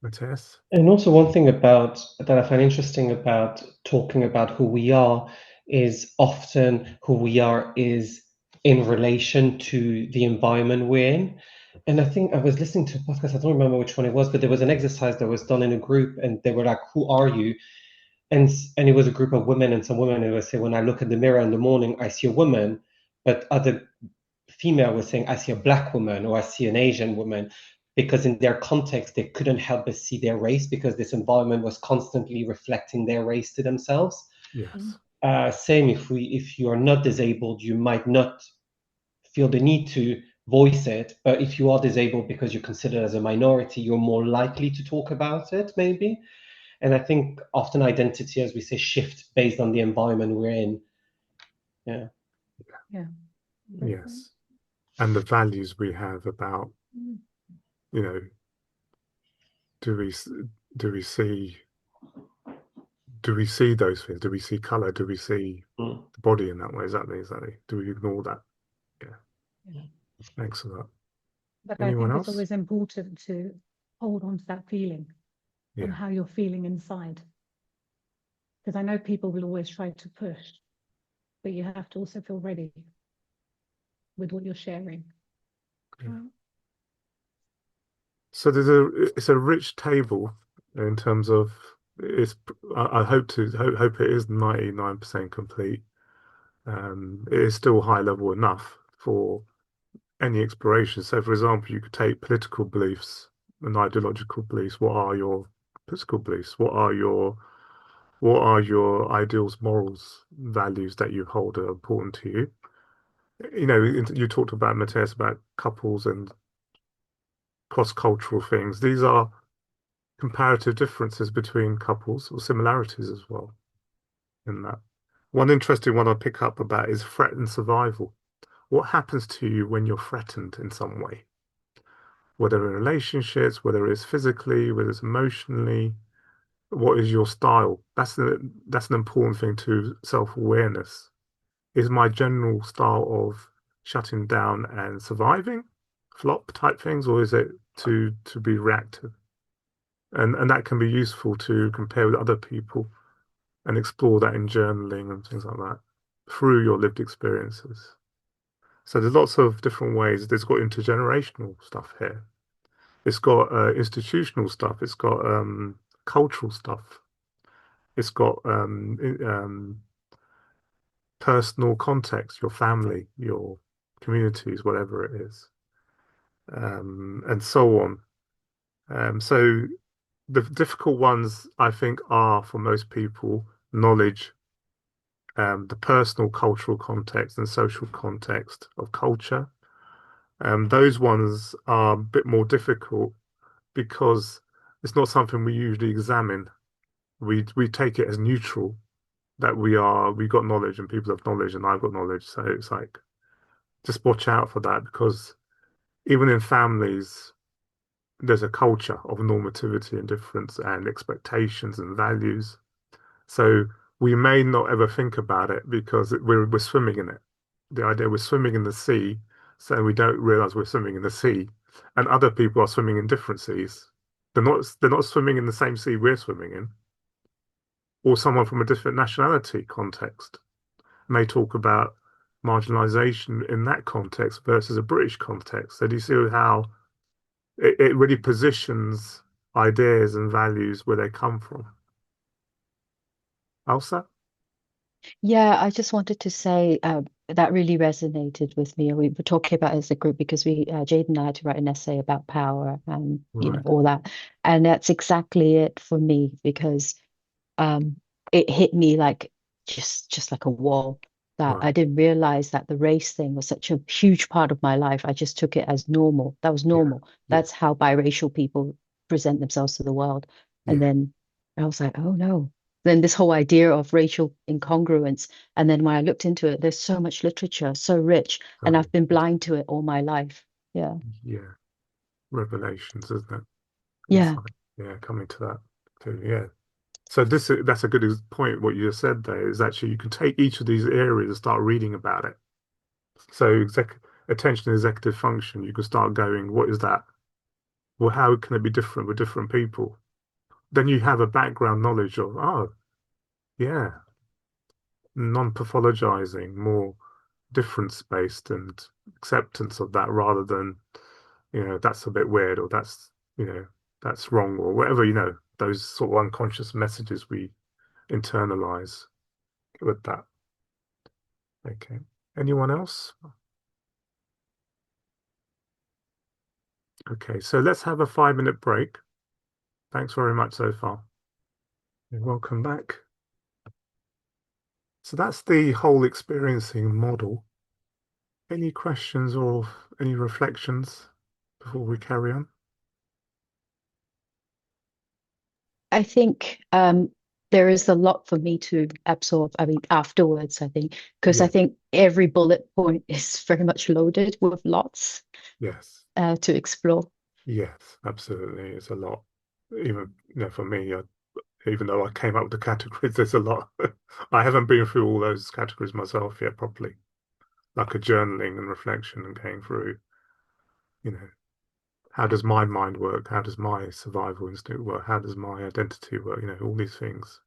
Matthias? And also one thing about that I find interesting about talking about who we are is often who we are is in relation to the environment we're in. And I think I was listening to a podcast, I don't remember which one it was, but there was an exercise that was done in a group and they were like, who are you? And it was a group of women, and some women would say, when I look in the mirror in the morning, I see a woman, but other female was saying, I see a black woman or I see an Asian woman, because in their context, they couldn't help but see their race because this environment was constantly reflecting their race to themselves. Yes. Same if you are not disabled, you might not feel the need to voice it, but if you are disabled because you're considered as a minority, you're more likely to talk about it, maybe. And I think often identity, as we say, shift based on the environment we're in. Yeah. Yeah. Yes. And the values we have about, you know, do we do we see do we see those things? Do we see color? Do we see the body in that way? Exactly. Do we ignore that? Yeah. Thanks for that. But I Anyone think it's else? always important to hold on to that feeling and Yeah. how you're feeling inside. Because I know people will always try to push, but you have to also feel ready with what you're sharing. Yeah. Right? So it's a rich table in terms of I hope it is 99% complete. It is still high level enough for any exploration. So, for example, you could take political beliefs and ideological beliefs. What are your political beliefs? What are your ideals, morals, values that you hold are important to you? You know, you talked about, Matthias, about couples and cross-cultural things. These are comparative differences between couples or similarities as well in that. One interesting one I pick up about is threat and survival. What happens to you when you're threatened in some way? Whether in relationships, whether it's physically, whether it's emotionally, what is your style? That's an important thing to self-awareness. Is my general style of shutting down and surviving, flop type things, or is it to be reactive? And that can be useful to compare with other people and explore that in journaling and things like that through your lived experiences. So there's lots of different ways. There's got intergenerational stuff here. It's got institutional stuff. It's got cultural stuff. It's got personal context, your family, your communities, whatever it is, and so on. So the difficult ones, I think, are for most people knowledge, the personal cultural context and social context of culture. Those ones are a bit more difficult because it's not something we usually examine. We take it as neutral that we got knowledge and people have knowledge and I've got knowledge. So it's like just watch out for that because even in families, there's a culture of normativity and difference and expectations and values. So we may not ever think about it because we're swimming in it. The idea we're swimming in the sea, so we don't realize we're swimming in the sea, and other people are swimming in different seas. They're not swimming in the same sea we're swimming in, or someone from a different nationality context may talk about marginalization in that context versus a British context. So do you see how it really positions ideas and values where they come from. Elsa? Yeah, I just wanted to say that really resonated with me. We were talking about it as a group because Jade and I had to write an essay about power and Right. all that, and that's exactly it for me because um, it hit me like just like a wall that Right. I didn't realize that the race thing was such a huge part of my life. I just took it as normal. That was Yeah. normal. Yeah. That's how biracial people present themselves to the world. And Yeah. then I was like, oh no. Then this whole idea of racial incongruence. And then when I looked into it, there's so much literature, so rich, and So, I've been blind to it all my life. Yeah. yeah. Revelations, isn't it? Yeah. Insight. Yeah, coming to that too. Yeah. So that's a good point. What you just said there is actually you can take each of these areas and start reading about it. So attention executive function, you can start going, what is that? Well, how can it be different with different people? Then you have a background knowledge of, oh, yeah, non-pathologizing, more difference-based and acceptance of that rather than, that's a bit weird or that's wrong or whatever, those sort of unconscious messages we internalize with that. Okay. Anyone else? Okay, so let's have a 5-minute break. Thanks very much so far. You're welcome back. So that's the whole experiencing model. Any questions or any reflections before we carry on? I think there is a lot for me to absorb. I mean, afterwards, I think, because I Yeah, think every bullet point is very much loaded with lots yes, to explore. yes, absolutely. It's a lot. Even, for me, even though I came up with the categories, there's a lot. I haven't been through all those categories myself yet properly, like a journaling and reflection and going through, you know, how does my mind work? How does my survival instinct work? How does my identity work? All these things.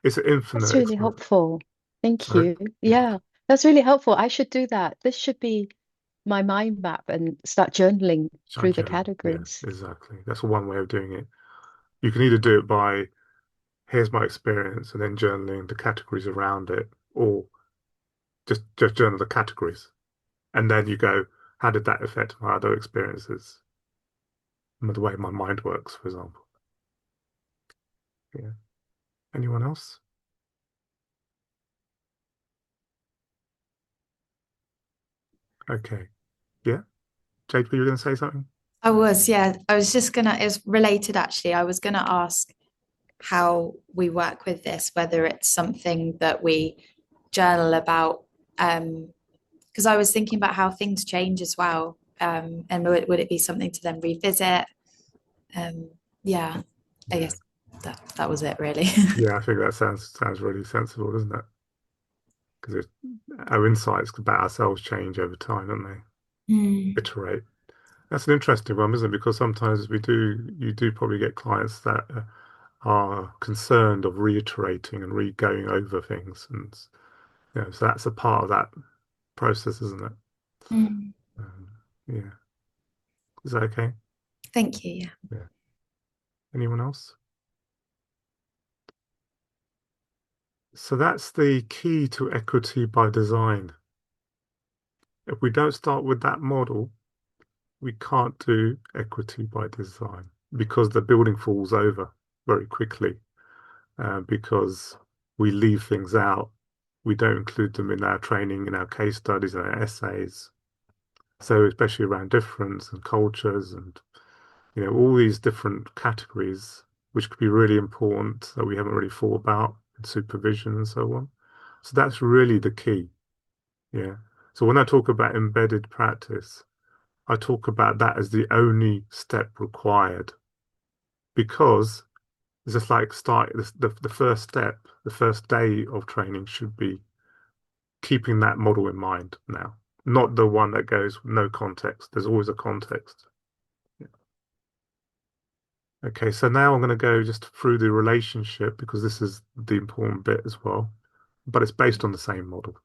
It's an That's infinite really exploration. helpful. Thank Sorry? you. Yeah. Yeah, that's really helpful. I should do that. This should be my mind map and start journaling Shine through the journal. Yeah, categories. exactly. That's one way of doing it. You can either do it by here's my experience and then journaling the categories around it, or just journal the categories. And then you go, how did that affect my other experiences? The way my mind works, for example. Yeah. Anyone else? Okay. Yeah. Jade, were you going to say something? Yeah. I was just gonna, it's related actually. I was gonna ask how we work with this, whether it's something that we journal about. Because I was thinking about how things change as well. And would it be something to then revisit? Yeah, I Yeah. guess that was it really. Yeah, I think that sounds really sensible, doesn't it? Because our insights about ourselves change over time, don't Mm, they? Iterate. That's an interesting one, isn't it? Because sometimes you do probably get clients that are concerned of reiterating and re-going over things, and so that's a part of that process, isn't it? mm. Yeah. Is that okay? Thank you. Yeah. Yeah. Anyone else? So that's the key to equity by design. If we don't start with that model, we can't do equity by design because the building falls over very quickly because we leave things out. We don't include them in our training, in our case studies, and our essays. So especially around difference and cultures and all these different categories, which could be really important that we haven't really thought about in supervision and so on. So that's really the key. Yeah. So when I talk about embedded practice, I talk about that as the only step required because it's just like the first step, the first day of training should be keeping that model in mind now, not the one that goes no context. There's always a context. Yeah. Okay, so now I'm going to go just through the relationship because this is the important bit as well, but it's based on the same model.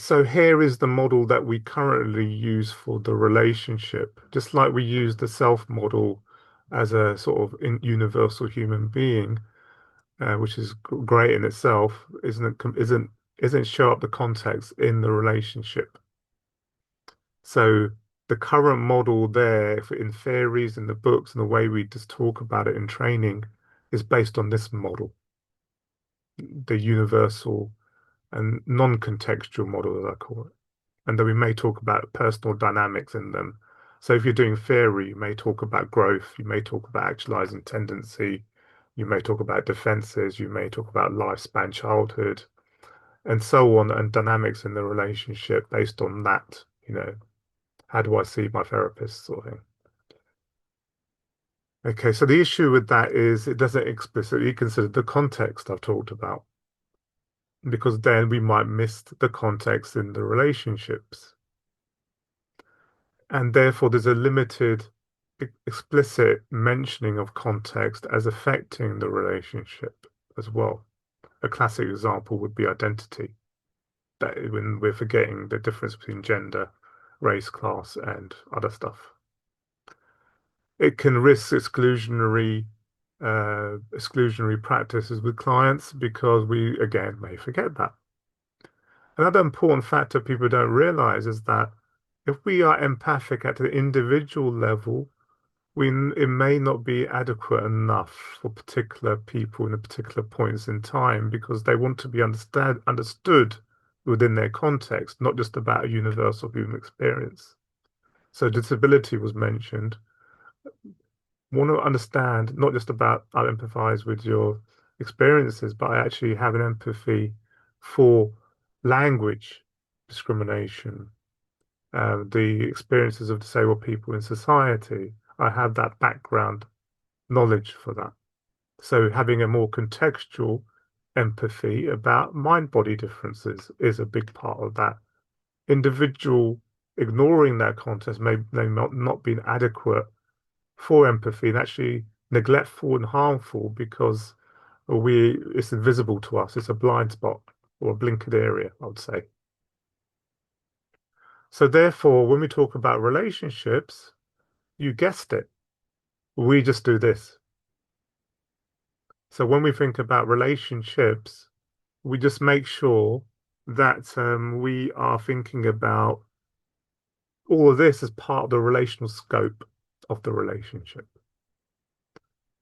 So here is the model that we currently use for the relationship, just like we use the self model as a sort of universal human being, which is great in itself, isn't show up the context in the relationship. So the current model there in theories in the books and the way we just talk about it in training is based on this model, the universal and non-contextual model, as I call it. And then we may talk about personal dynamics in them. So if you're doing theory, you may talk about growth, you may talk about actualizing tendency, you may talk about defenses, you may talk about lifespan childhood, and so on, and dynamics in the relationship based on that, how do I see my therapist sort of thing. Okay, so the issue with that is it doesn't explicitly consider the context I've talked about, because then we might miss the context in the relationships. And therefore, there's a limited explicit mentioning of context as affecting the relationship as well. A classic example would be identity, that when we're forgetting the difference between gender, race, class, and other stuff. It can risk exclusionary practices with clients because we, again, may forget that. Another important factor people don't realize is that if we are empathic at the individual level, it may not be adequate enough for particular people in particular points in time because they want to be understood within their context, not just about a universal human experience. So disability was mentioned. Want to understand not just about I empathize with your experiences, but I actually have an empathy for language discrimination, the experiences of disabled people in society. I have that background knowledge for that. So having a more contextual empathy about mind-body differences is a big part of that. Individual ignoring that context may not be adequate for empathy and actually neglectful and harmful because it's invisible to us. It's a blind spot or a blinkered area, I would say. So therefore, when we talk about relationships, you guessed it, we just do this. So when we think about relationships, we just make sure that we are thinking about all of this as part of the relational scope of the relationship.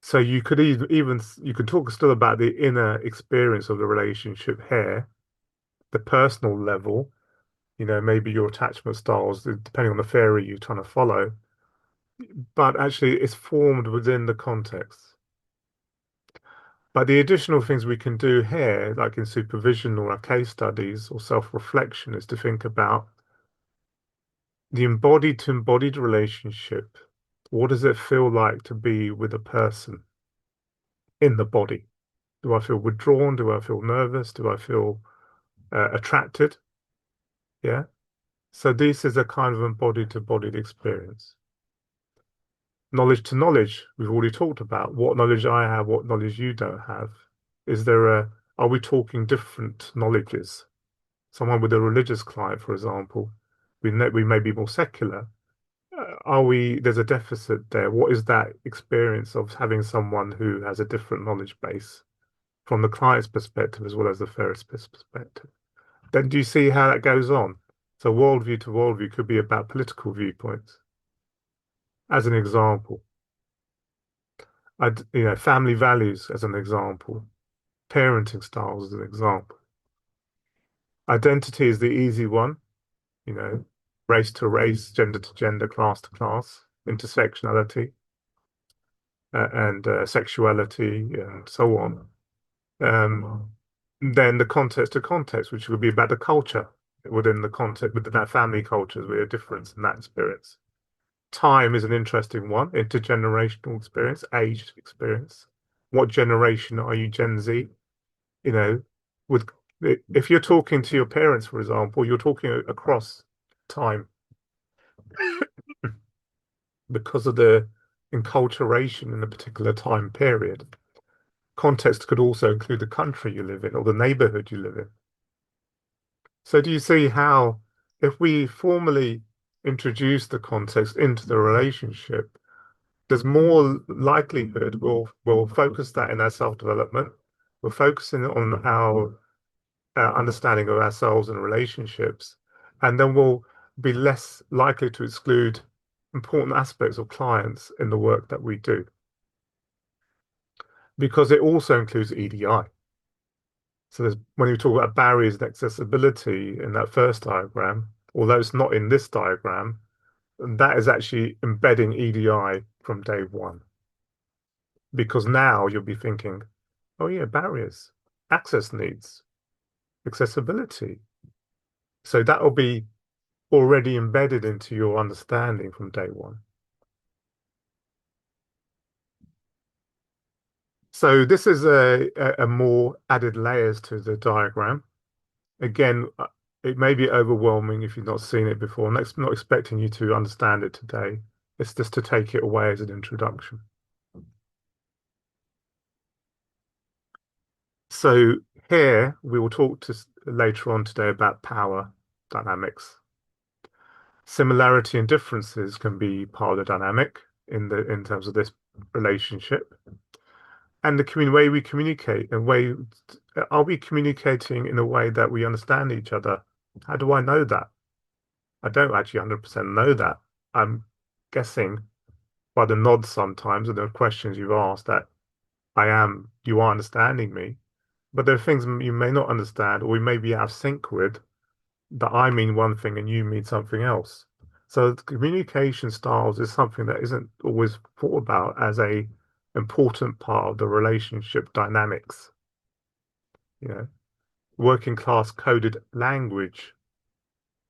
So you could even you could talk still about the inner experience of the relationship here, the personal level, maybe your attachment styles, depending on the theory you're trying to follow, but actually it's formed within the context. But the additional things we can do here, like in supervision or our case studies or self-reflection, is to think about the embodied to embodied relationship. What does it feel like to be with a person in the body? Do I feel withdrawn? Do I feel nervous? Do I feel attracted? Yeah. So this is a kind of embodied to embodied experience. Knowledge to knowledge, we've already talked about what knowledge I have, what knowledge you don't have. Are we talking different knowledges? Someone with a religious client, for example, we may be more secular. There's a deficit there. What is that experience of having someone who has a different knowledge base from the client's perspective as well as the therapist's perspective? Then do you see how that goes on? So worldview to worldview could be about political viewpoints. As an example, family values as an example, parenting styles as an example. Identity is the easy one, race to race, gender to gender, class to class, intersectionality, and sexuality, and so on. Then the context to context, which would be about the culture within the context, within that family cultures, with a difference in that experience. Time is an interesting one, intergenerational experience, aged experience. What generation are you, Gen Z? With if you're talking to your parents, for example, you're talking across time because of the enculturation in a particular time period. Context could also include the country you live in or the neighborhood you live in. So do you see how if we formally introduce the context into the relationship, there's more likelihood we'll focus that in our self-development. We're focusing on our understanding of ourselves and relationships, and then we'll be less likely to exclude important aspects of clients in the work that we do, because it also includes EDI. So when you talk about barriers and accessibility in that first diagram, although it's not in this diagram, that is actually embedding EDI from day one. Because now you'll be thinking, oh yeah, barriers, access needs, accessibility. So that will be already embedded into your understanding from day one. So this is a more added layers to the diagram. Again, it may be overwhelming if you've not seen it before. And I'm not expecting you to understand it today. It's just to take it away as an introduction. So here we will talk to later on today about power dynamics. Similarity and differences can be part of the dynamic in terms of this relationship. And the way we communicate, and way are we communicating in a way that we understand each other? How do I know that? I don't actually 100% know that. I'm guessing by the nods sometimes and the questions you've asked that you are understanding me. But there are things you may not understand, or we may be out of sync with, that I mean one thing and you mean something else. So communication styles is something that isn't always thought about as a important part of the relationship dynamics. You know, working class coded language,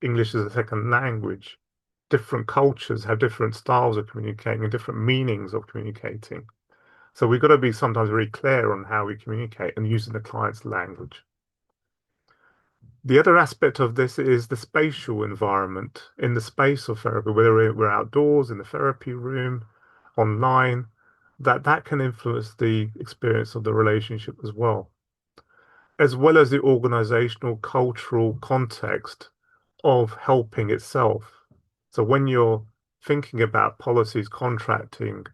English as a second language. Different cultures have different styles of communicating and different meanings of communicating. So we've got to be sometimes very clear on how we communicate and using the client's language. The other aspect of this is the spatial environment in the space of therapy, whether we're outdoors, in the therapy room, online, that can influence the experience of the relationship as well as the organizational, cultural context of helping itself. So when you're thinking about policies, contracting,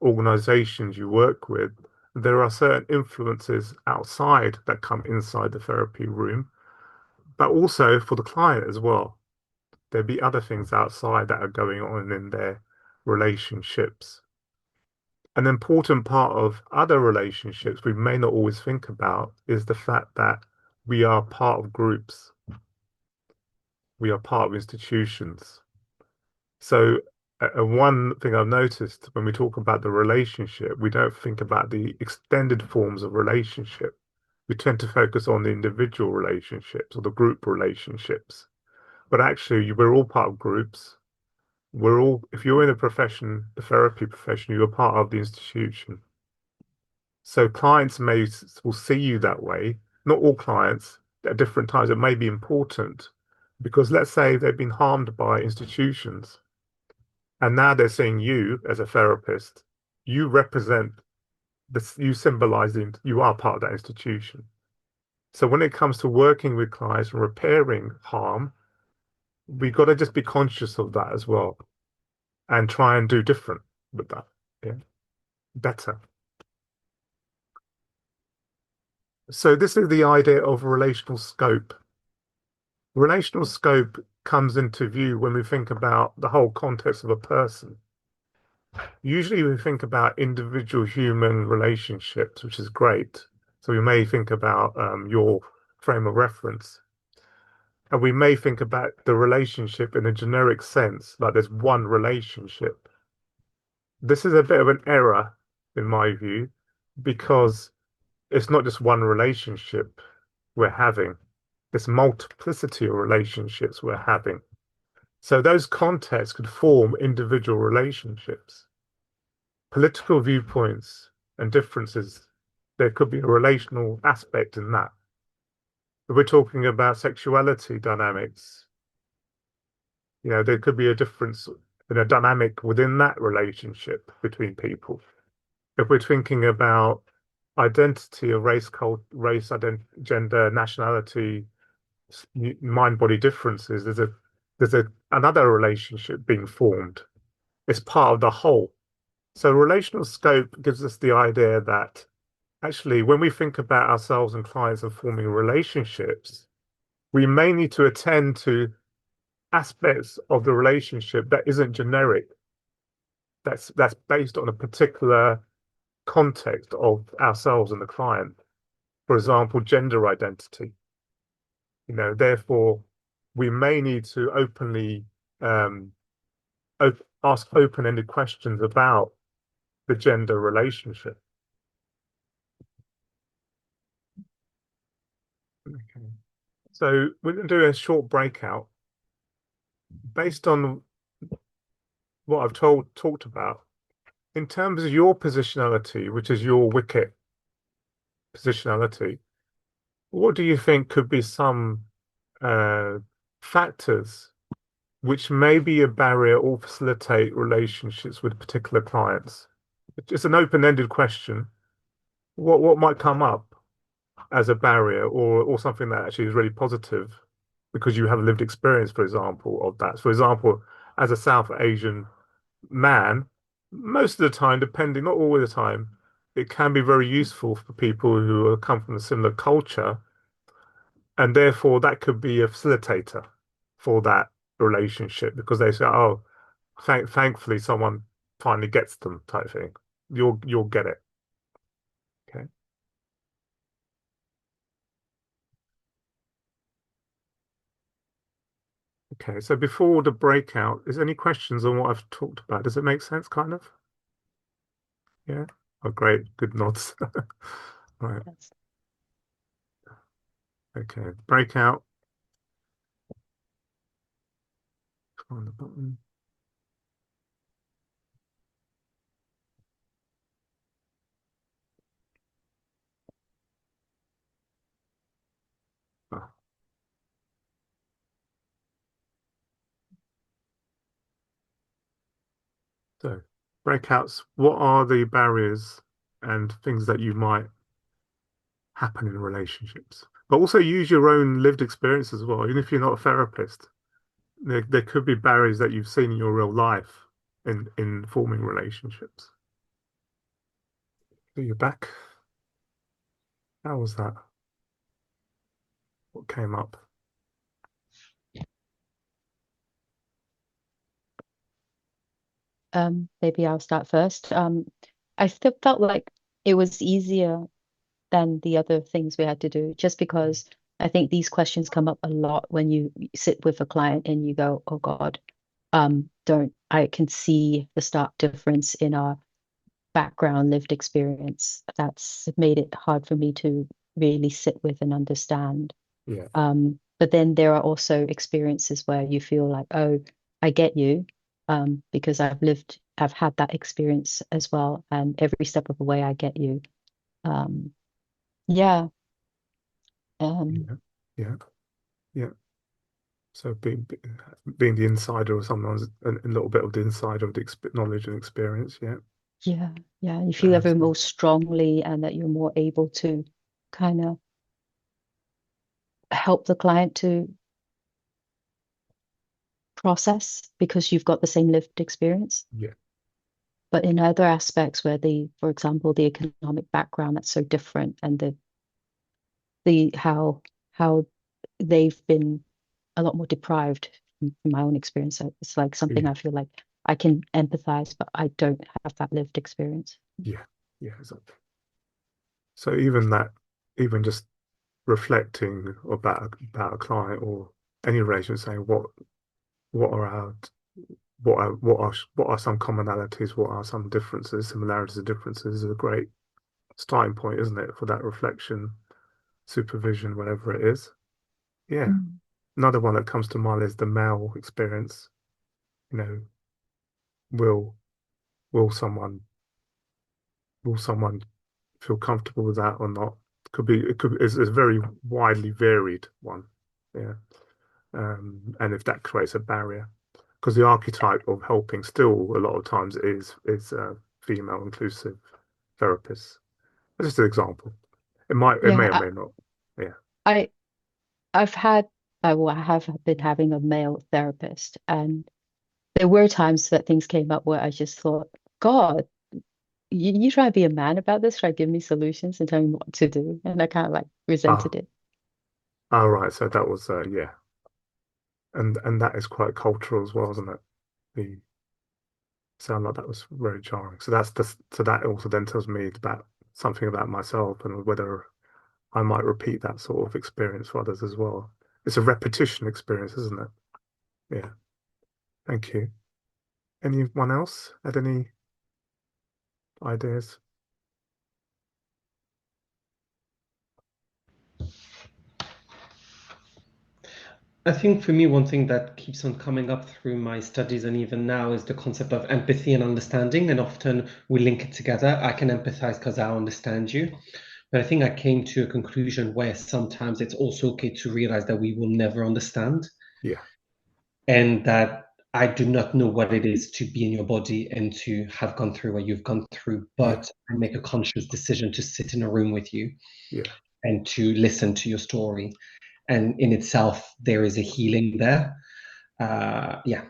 organizations you work with, there are certain influences outside that come inside the therapy room, but also for the client as well. There'd be other things outside that are going on in their relationships. An important part of other relationships we may not always think about is the fact that we are part of groups, we are part of institutions. So, one thing I've noticed when we talk about the relationship, we don't think about the extended forms of relationship. We tend to focus on the individual relationships or the group relationships. But actually, we're all part of groups. If you're in a profession, the therapy profession, you're part of the institution. So clients will see you that way. Not all clients at different times. It may be important because let's say they've been harmed by institutions and now they're seeing you as a therapist. You represent this, you symbolize you are part of that institution. So when it comes to working with clients and repairing harm, we've got to just be conscious of that as well and try and do different with that. Yeah, better. So this is the idea of relational scope. Relational scope comes into view when we think about the whole context of a person. Usually we think about individual human relationships, which is great. So we may think about your frame of reference. And we may think about the relationship in a generic sense, like there's one relationship. This is a bit of an error, in my view, because it's not just one relationship we're having, this multiplicity of relationships we're having. So those contexts could form individual relationships. Political viewpoints and differences, there could be a relational aspect in that. If we're talking about sexuality dynamics, there could be a difference in a dynamic within that relationship between people. If we're thinking about identity of race, gender, nationality, mind-body differences, there's another relationship being formed. It's part of the whole. So relational scope gives us the idea that actually, when we think about ourselves and clients and forming relationships, we may need to attend to aspects of the relationship that isn't generic. That's based on a particular context of ourselves and the client. For example, gender identity. Therefore, we may need to openly um, ask open-ended questions about the gender relationship. Okay. So we're going to do a short breakout based on what I've talked about. In terms of your positionality, which is your WICKET positionality, what do you think could be some uh, factors which may be a barrier or facilitate relationships with particular clients? It's an open-ended question. What might come up as a barrier or something that actually is really positive because you have lived experience, for example, of that. For example, as a South Asian man, most of the time, depending, not all the time, it can be very useful for people who come from a similar culture, and therefore that could be a facilitator for that relationship because they say, "Oh, thankfully, someone finally gets them," type thing. You'll get it. Okay. Okay. So before the breakout, is there any questions on what I've talked about? Does it make sense, kind of? Yeah. Oh, great. Good nods. Right. That's Okay. Breakout. Find the button. Oh, so breakouts. What are the barriers and things that you might happen in relationships? But also use your own lived experience as well. Even if you're not a therapist, there could be barriers that you've seen in your real life in forming relationships. So you're back. How was that? What came up? maybe I'll start first. I still felt like it was easier than the other things we had to do, just because I think these questions come up a lot when you sit with a client and you go, "Oh God, don't I can see the stark difference in our background, lived experience." That's made it hard for me to really sit with and understand. Yeah. But then there are also experiences where you feel like, "Oh, I get you," because I've had that experience as well, and every step of the way, I get you. Um, yeah. Um, Yeah. Yeah. Yeah. So being the insider or someone's a little bit of the insider of the knowledge and experience. Yeah. yeah, yeah. You feel That's ever more strongly, and that you're more able to kind of help the client to process because you've got the same lived experience. yeah. But in other aspects where for example, the economic background that's so different, and the how they've been a lot more deprived from my own experience. So it's like something Yeah. I feel like I can empathize, but I don't have that lived experience. Yeah. Yeah. Exactly. So even just reflecting about a client or any relation, saying what are our what are some commonalities, what are some differences, similarities and differences is a great starting point, isn't it, for that reflection, supervision, whatever it is. Yeah. Mm. Another one that comes to mind is the male experience. You know, will will someone will someone feel comfortable with that or not? It's a very widely varied one. Yeah. And if that creates a barrier, because the archetype of helping still a lot of times is female inclusive therapists. That's just an example. It may Yeah, or may not. Yeah. I I've had I have been having a male therapist, and there were times that things came up where I just thought, God, you try to be a man about this, try to give me solutions and tell me what to do. And I kind of like Ah, resented it. all right. So that was yeah, and that is quite cultural as well, isn't it? The sound like that was very jarring. So so that also then tells me about something about myself and whether I might repeat that sort of experience for others as well. It's a repetition experience, isn't it? Yeah. Thank you. Anyone else had any ideas? I think for me, one thing that keeps on coming up through my studies and even now is the concept of empathy and understanding. And often we link it together. I can empathize because I understand you. But I think I came to a conclusion where sometimes it's also okay to realize that we will never understand Yeah. and that I do not know what it is to be in your body and to have gone through what you've gone through, Yeah. but I make a conscious decision to sit in a room with you Yeah. and to listen to your story. And in itself, there is a healing there. Yeah,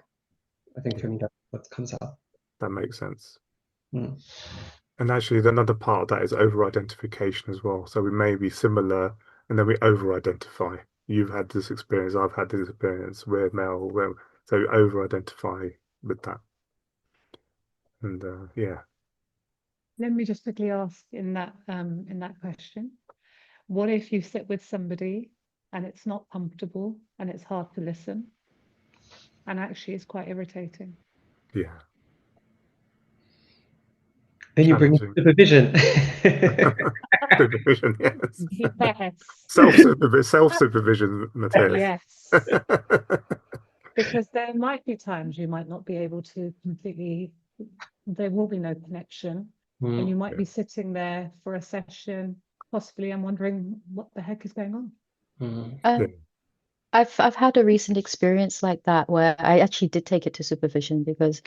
I think Yeah. for me that's what comes up. That makes sense. Mm. And actually, another part of that is over-identification as well. So we may be similar, and then we over-identify. You've had this experience, I've had this experience, we're male, so we over-identify with that. And yeah, Let me just quickly ask in that question, what if you sit with somebody and it's not comfortable and it's hard to listen and actually it's quite irritating? yeah, Then you bring challenging. supervision. Supervision, yes. Yes. Self-supervision, Matthias. Yes. Because there might be times you might not be able to completely, there will be no connection, and you Mm. might Yeah, be sitting there for a session, possibly, I'm wondering what the heck is going on. Mm. yeah, Um, I've had a recent experience like that where I actually did take it to supervision because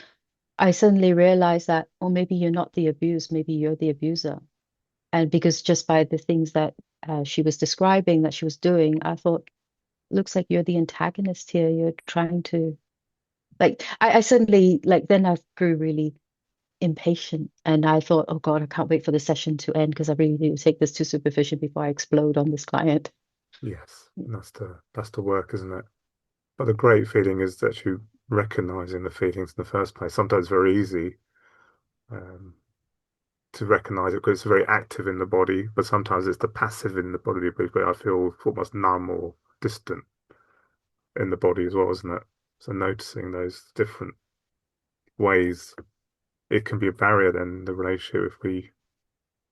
I suddenly realized that, or maybe you're not the abused, maybe you're the abuser. And because just by the things that she was describing that she was doing, I thought, looks like you're the antagonist here. You're trying to like I suddenly like then I grew really impatient and I thought, oh God, I can't wait for the session to end because I really need to take this to supervision before I explode on this client. yes. And that's the work, isn't it? But the great feeling is that you recognizing the feelings in the first place. Sometimes it's very easy um, to recognize it because it's very active in the body, but sometimes it's the passive in the body where I feel almost numb or distant in the body as well, isn't it? So noticing those different ways, it can be a barrier then in the relationship if we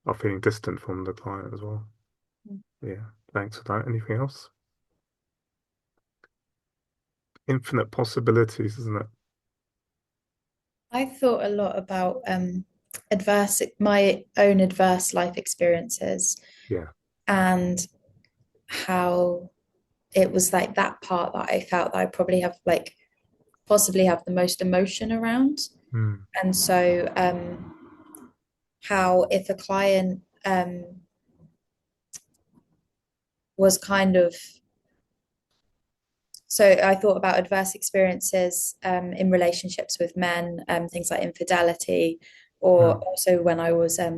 are feeling distant from the client as well. Yeah, thanks for that. Anything else? Infinite possibilities, isn't it? I thought a lot about my own adverse life experiences Yeah. and how it was like that part that I felt that I probably have like possibly have the most emotion around. Mm. And so how if a client was kind of so I thought about adverse experiences in relationships with men, things like infidelity, or Mm. also when I was a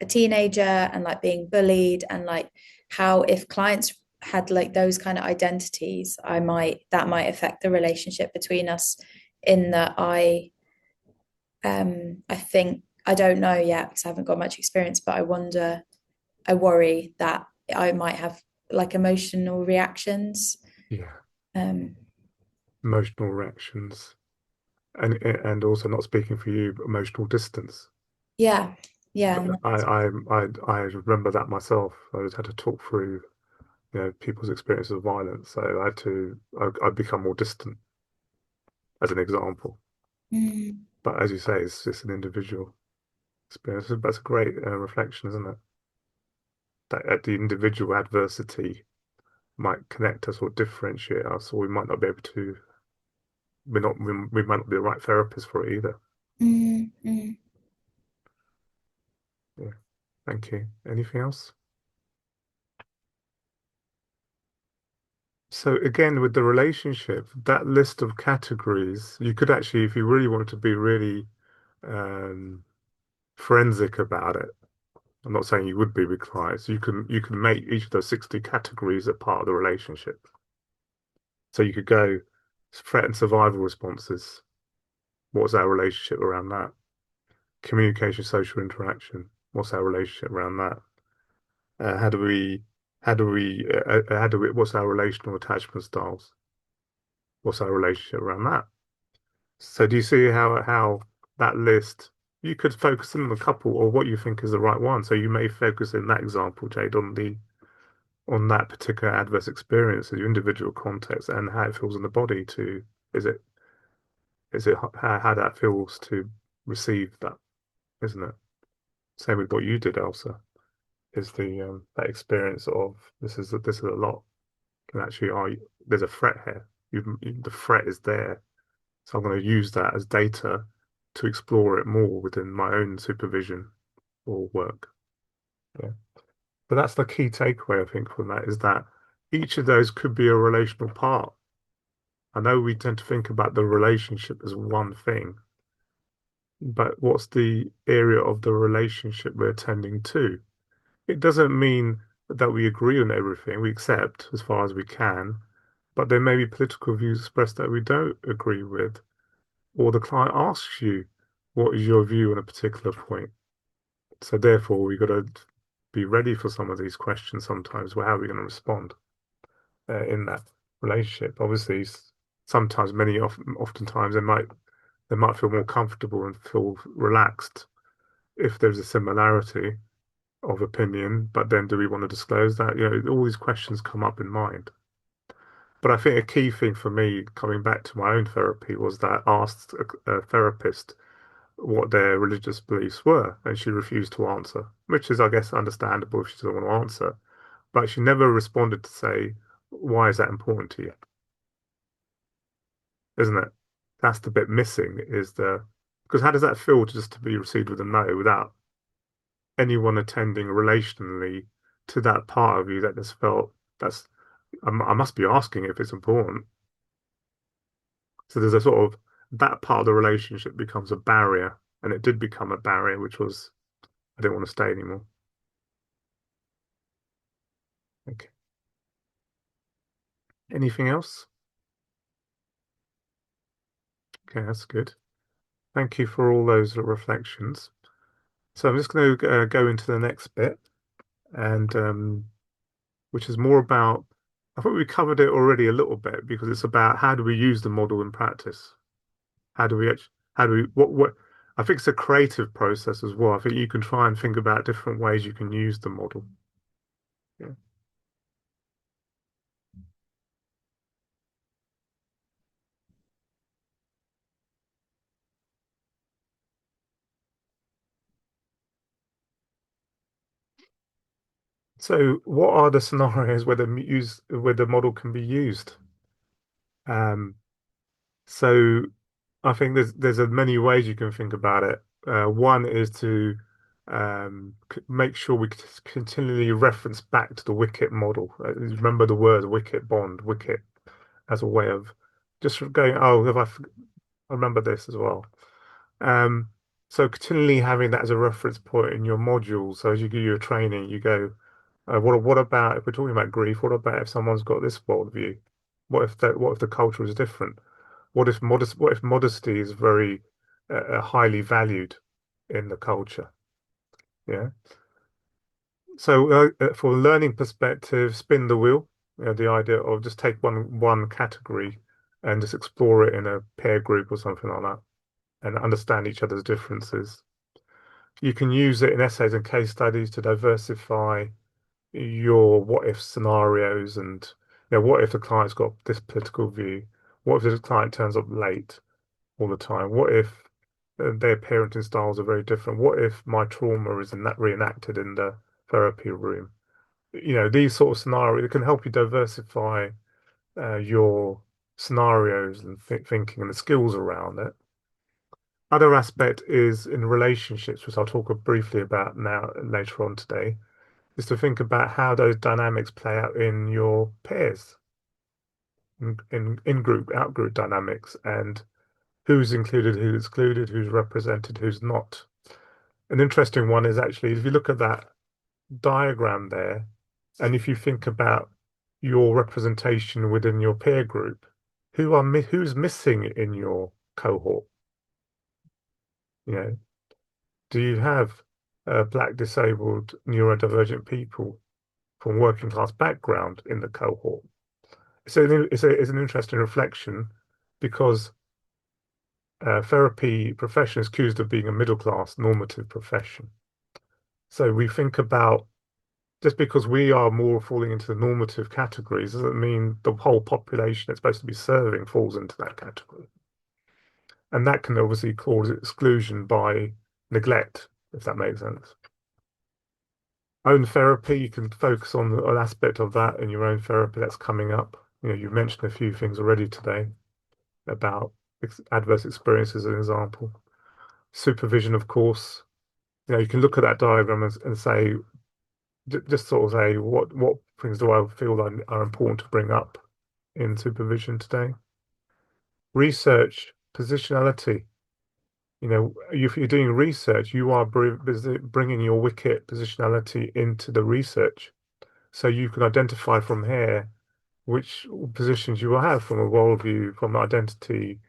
teenager and like being bullied, and like how if clients had like those kind of identities, that might affect the relationship between us. In that I think I don't know yet because I haven't got much experience, but I worry that I might have like emotional reactions. Yeah. Um, Emotional reactions. And also not speaking for you, but emotional distance. yeah, yeah, and I remember that myself. I just had to talk through, people's experiences of violence. So I become more distant as an example. mm, But as you say, it's just an individual experience. That's a great reflection, isn't it? That the individual adversity might connect us or differentiate us, or we might not be able to. We might not be the right therapist for it either. mm. Yeah. Thank you. Anything else? So again, with the relationship, that list of categories, you could actually, if you really wanted to be really um, forensic about it, I'm not saying you would be with clients, you can make each of those 60 categories a part of the relationship. So you could go threat and survival responses. What's our relationship around that? Communication, social interaction. What's our relationship around that? Uh, how do we, what's our relational attachment styles? What's our relationship around that? So do you see how that list, you could focus in on a couple or what you think is the right one. So you may focus in that example, Jade, on that particular adverse experience in your individual context and how it feels in the body to, is it how that feels to receive that, isn't it? Same with what you did, Elsa, is the that experience of this is a lot. Can actually, there's a threat here. The threat is there, so I'm going to use that as data to explore it more within my own supervision or work. Yeah, but that's the key takeaway I think from that is that each of those could be a relational part. I know we tend to think about the relationship as one thing, but what's the area of the relationship we're attending to? It doesn't mean that we agree on everything, we accept as far as we can, but there may be political views expressed that we don't agree with, or the client asks you, what is your view on a particular point? So therefore, we've got to be ready for some of these questions sometimes. Well, how are we going to respond in that relationship? Obviously, sometimes, oftentimes, they might feel more comfortable and feel relaxed if there's a similarity of opinion, but then do we want to disclose that? All these questions come up in mind. But I think a key thing for me coming back to my own therapy was that I asked a therapist what their religious beliefs were, and she refused to answer, which is, I guess, understandable if she doesn't want to answer. But she never responded to say, why is that important to you? Isn't it? That's the bit missing is because how does that feel just to be received with a no without anyone attending relationally to that part of you that just felt I must be asking if it's important. So there's a sort of that part of the relationship becomes a barrier, and it did become a barrier, which was I didn't want to stay anymore. Okay. Anything else? Okay, that's good. Thank you for all those reflections. So I'm just going to go into the next bit, and which is more about. I thought we covered it already a little bit because it's about how do we use the model in practice. How do we, what, I think it's a creative process as well. I think you can try and think about different ways you can use the model. Yeah. So what are the scenarios where the model can be used? Um, so I think there's a many ways you can think about it. One is to make sure we continually reference back to the WICKET model. Remember the words WICKET bond, WICKET as a way of just going, oh, I remember this as well. Um, so continually having that as a reference point in your module. So as you do your training, you go, what about if we're talking about grief? What about if someone's got this worldview? What if the culture is different? What if modesty is very highly valued in the culture? Yeah. So for a learning perspective, spin the wheel. The idea of just take one category and just explore it in a peer group or something like that, and understand each other's differences. You can use it in essays and case studies to diversify your what if scenarios and what if the client's got this political view? What if the client turns up late all the time? What if their parenting styles are very different? What if my trauma is reenacted in the therapy room? These sort of scenarios it can help you diversify your scenarios and thinking and the skills around it. Other aspect is in relationships, which I'll talk briefly about now later on today, is to think about how those dynamics play out in your pairs. in group, out group dynamics, and who's included, who's excluded, who's represented, who's not. An interesting one is actually if you look at that diagram there, and if you think about your representation within your peer group, who's missing in your cohort? You know, do you have black, disabled, neurodivergent people from working class background in the cohort? So it's an interesting reflection because therapy profession is accused of being a middle class normative profession. So we think about just because we are more falling into the normative categories doesn't mean the whole population it's supposed to be serving falls into that category. And that can obviously cause exclusion by neglect, if that makes sense. Own therapy, you can focus on an aspect of that in your own therapy that's coming up. You know, you mentioned a few things already today about adverse experiences, as an example. Supervision, of course. You know, you can look at that diagram and say, just sort of say, what things do I feel are important to bring up in supervision today? Research, positionality. You know, if you're doing research, you are bringing your WICKET positionality into the research. So you can identify from here which positions you will have from a worldview, from identity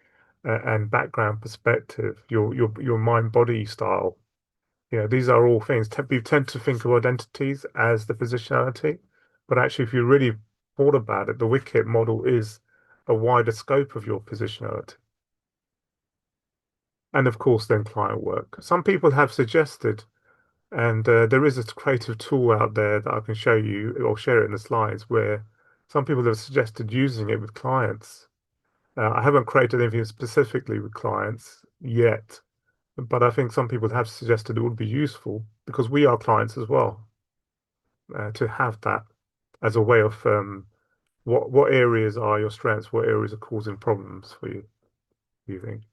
and background perspective, your mind-body style. You know, these are all things. We tend to think of identities as the positionality, but actually, if you really thought about it, the WICKET model is a wider scope of your positionality. And of course, then client work. Some people have suggested, and there is a creative tool out there that I can show you or share it in the slides, where some people have suggested using it with clients. I haven't created anything specifically with clients yet, but I think some people have suggested it would be useful because we are clients as well, to have that as a way of what areas are your strengths, what areas are causing problems for you, you think.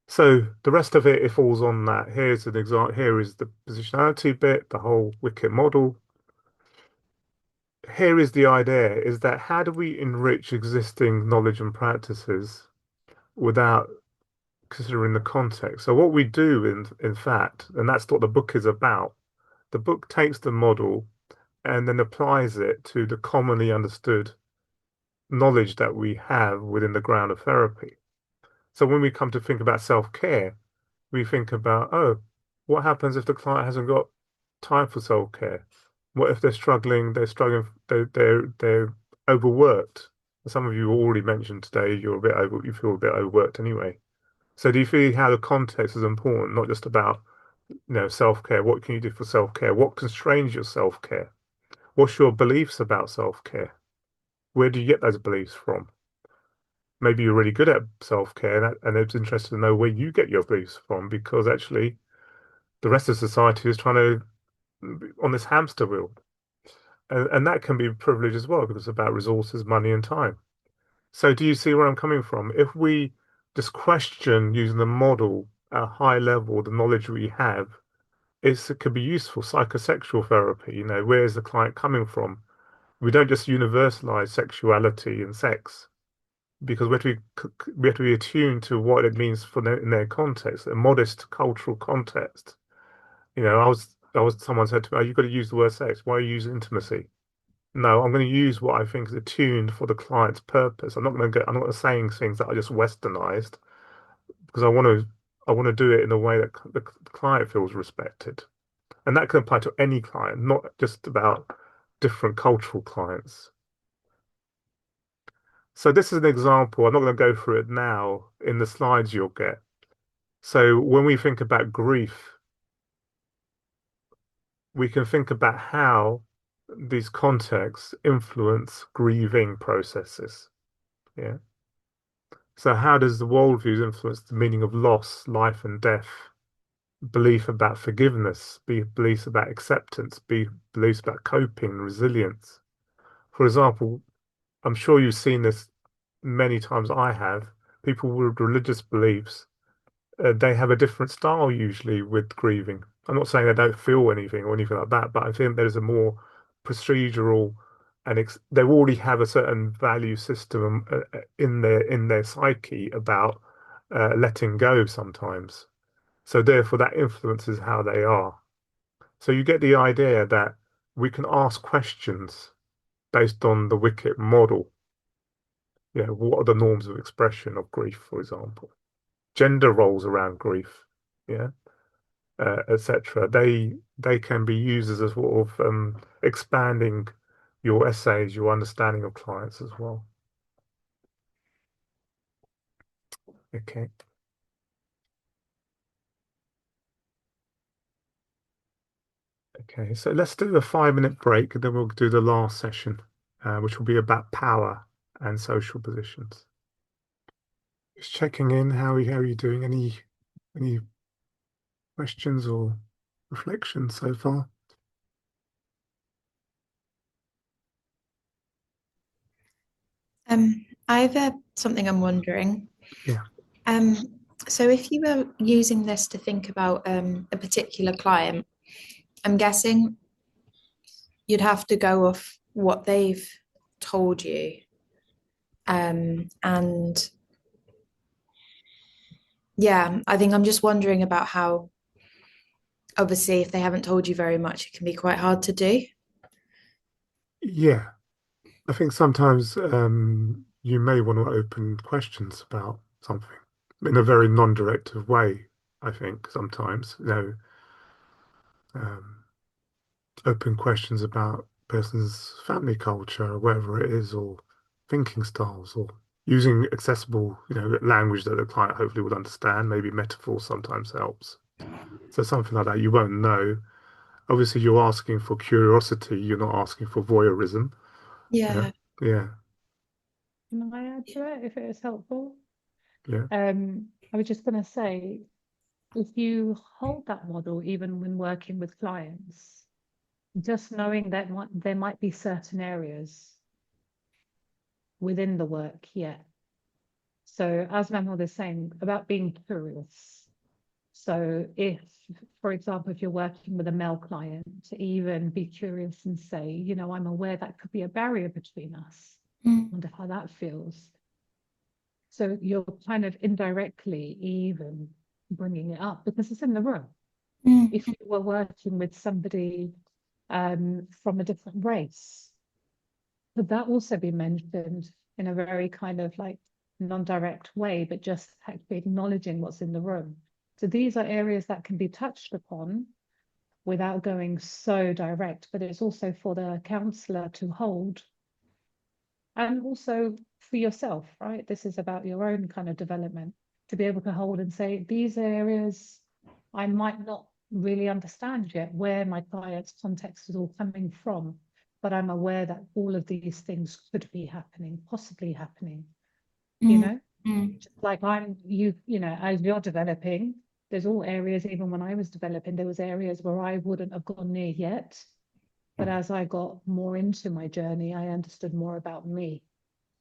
So the rest of it falls on that. Here's an example. Here is the positionality bit, the whole WICKET model. Here is the idea, is that how do we enrich existing knowledge and practices without considering the context? So what we do in fact, and that's what the book is about, the book takes the model and then applies it to the commonly understood knowledge that we have within the ground of therapy. So when we come to think about self-care, we think about, oh, what happens if the client hasn't got time for self-care? What if they're overworked? Some of you already mentioned today you feel a bit overworked anyway. So do you feel how the context is important, not just about, self-care? What can you do for self-care? What constrains your self-care? What's your beliefs about self-care? Where do you get those beliefs from? Maybe you're really good at self-care, and it's interesting to know where you get your beliefs from, because actually the rest of society is trying to on this hamster wheel, and that can be a privilege as well because it's about resources, money, and time. So do you see where I'm coming from? If we just question using the model at a high level, the knowledge we have, it could be useful. Psychosexual therapy, where is the client coming from? We don't just universalize sexuality and sex, because we have to be attuned to what it means for in their context, a modest cultural context. Someone said to me, "Oh, you've got to use the word sex. Why use intimacy?" No, I'm going to use what I think is attuned for the client's purpose. I'm not saying things that are just westernized, because I want to do it in a way that the client feels respected. And that can apply to any client, not just about different cultural clients. So this is an example. I'm not going to go through it now. In the slides you'll get. So when we think about grief, we can think about how these contexts influence grieving processes. Yeah. So how does the worldviews influence the meaning of loss, life and death, belief about forgiveness, beliefs about acceptance, beliefs about coping, resilience? For example, I'm sure you've seen this many times. I have. People with religious beliefs, they have a different style usually with grieving. I'm not saying they don't feel anything or anything like that, but I think there's a more procedural and they already have a certain value system in their psyche about letting go sometimes. So therefore, that influences how they are. So you get the idea that we can ask questions based on the WICKET model. What are the norms of expression of grief, for example? Gender roles around grief, yeah, etc. They can be used as a sort of expanding your essays, your understanding of clients as well. Okay. Okay, so let's do a 5-minute break and then we'll do the last session, which will be about power and social positions. Just checking in, how are you doing? Any questions or reflections so far? I've something I'm wondering. Yeah. Um, so if you were using this to think about a particular client, I'm guessing you'd have to go off what they've told you. And yeah, I think I'm just wondering about how, obviously, if they haven't told you very much, it can be quite hard to do. Yeah, I think sometimes you may want to open questions about something in a very non-directive way. I think sometimes, um, open questions about person's family culture or whatever it is, or thinking styles, or using accessible, language that the client hopefully would understand. Maybe metaphor sometimes helps. So something like that, you won't know. Obviously, you're asking for curiosity. You're not asking for voyeurism. Yeah, Yeah. yeah, Can I add to it if it is helpful? yeah, I was just going to say, if you hold that model, even when working with clients, just knowing that there might be certain areas within the work, yeah. So as Manuel is saying about being curious. So if, for example, if you're working with a male client, to even be curious and say, I'm aware that could be a barrier between us. I wonder how that feels. So you're kind of indirectly even bringing it up because it's in the room. If you were working with somebody from a different race, could that also be mentioned in a very kind of like non-direct way, but just actually acknowledging what's in the room? So these are areas that can be touched upon without going so direct, but it's also for the counsellor to hold. And also for yourself, right? This is about your own kind of development, to be able to hold and say, these areas I might not really understand yet where my client's context is all coming from, but I'm aware that all of these things could be happening, possibly happening, just like as you're developing, there's all areas, even when I was developing, there was areas where I wouldn't have gone near yet. But as I got more into my journey, I understood more about me.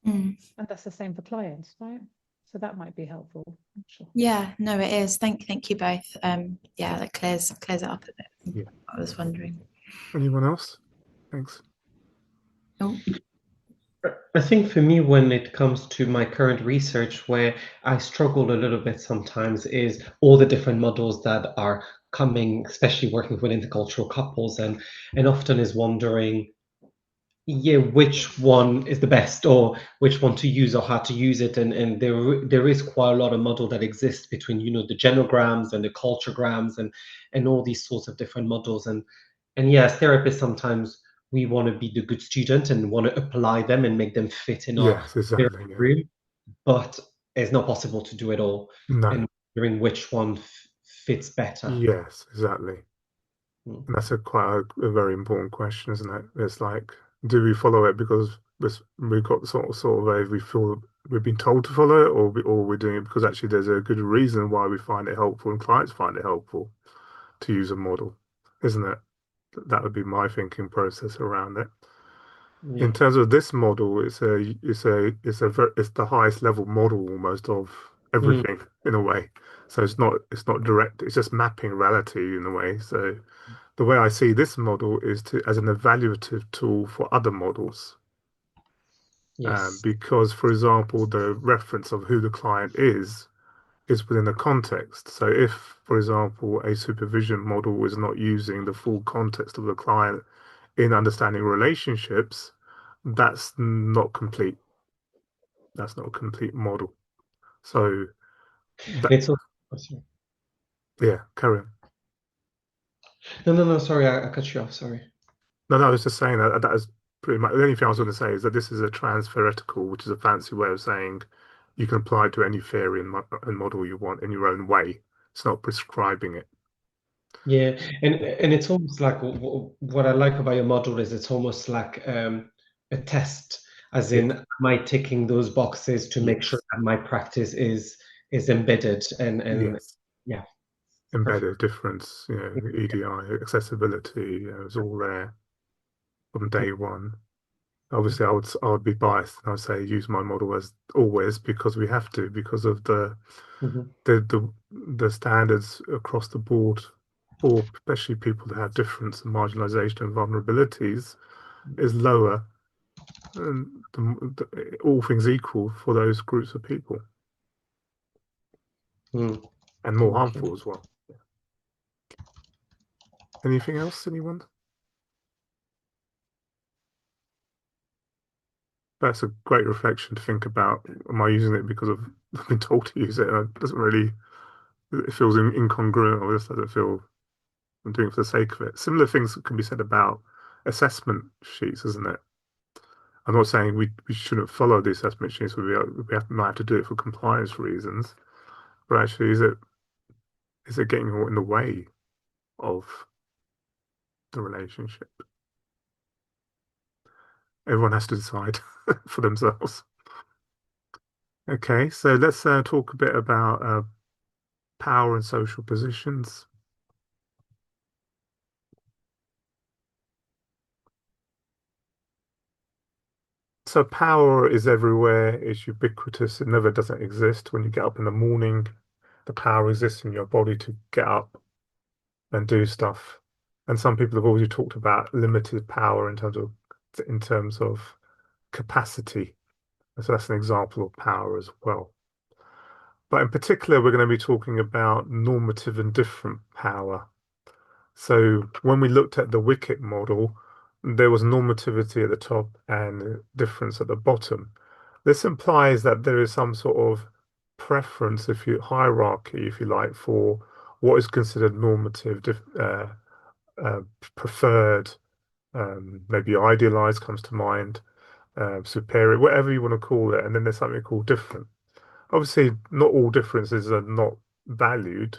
And that's the same for clients, right? So that might be helpful. I'm sure. Yeah, no, it is. Thank you both. Yeah, that clears it up a bit. yeah. I was wondering. Anyone else? Thanks. Oh, I think for me, when it comes to my current research, where I struggle a little bit sometimes is all the different models that are coming, especially working with intercultural couples, and often is wondering, yeah, which one is the best, or which one to use, or how to use it. And there is quite a lot of model that exists between, the genograms and the culturegrams and all these sorts of different models. And yeah, as therapists, sometimes we want to be the good student and want to apply them and make them fit in our Yes, exactly. Yeah. room, but it's not possible to do it all. No. And wondering which one fits better. Yes, exactly. Mm. And that's quite a very important question, isn't it? It's like, do we follow it because we've got sort of we feel we've been told to follow it, or we're doing it because actually there's a good reason why we find it helpful and clients find it helpful to use a model, isn't it? That would be my thinking process around it. In Yeah. terms of this model, it's the highest level model almost of Mm. everything in a way. So it's not direct. It's just mapping reality in a way. So the way I see this model is to as an evaluative tool for other models. Yes. Because, for example, the reference of who the client is within a context. So if, for example, a supervision model is not using the full context of the client in understanding relationships, that's not complete. That's not a complete model. So that, It's also, oh, sorry. yeah, carry on. No, sorry, I cut you off. Sorry. No, I was just saying that is pretty much the only thing I was going to say is that this is a transferential, which is a fancy way of saying you can apply to any theory and model you want in your own way. It's not prescribing it. Yeah, and it's almost like what I like about your model is it's almost like a test, as Yeah. in, am I ticking those boxes to make sure Yes. that my practice is embedded and Yes. yeah, perfect. Embedded difference, EDI, accessibility, it's all there from day one. Obviously, I would be biased and I'd say use my model as always because we have to because of Mhm. the standards across the board for especially people that have difference and marginalization and vulnerabilities is lower and all things equal for those groups of people Mm. and more Okay. harmful as well. Anything else, anyone? That's a great reflection to think about. Am I using it because I've been told to use it and it doesn't really, it feels incongruent or just doesn't feel I'm doing it for the sake of it. Similar things can be said about assessment sheets, isn't it? I'm not saying we shouldn't follow the assessment sheets. Might have to do it for compliance reasons, but actually, is it getting in the way of the relationship? Everyone has to decide for themselves. Okay, so let's talk a bit about power and social positions. So power is everywhere, it's ubiquitous, it never doesn't exist. When you get up in the morning, the power exists in your body to get up and do stuff. And some people have already talked about limited power in terms of capacity. So that's an example of power as well. But in particular, we're going to be talking about normative and different power. So when we looked at the WICKET model, there was normativity at the top and difference at the bottom. This implies that there is some sort of preference, hierarchy, if you like, for what is considered normative, uh, preferred, maybe idealized comes to mind, superior, whatever you want to call it. And then there's something called different. Obviously, not all differences are not valued,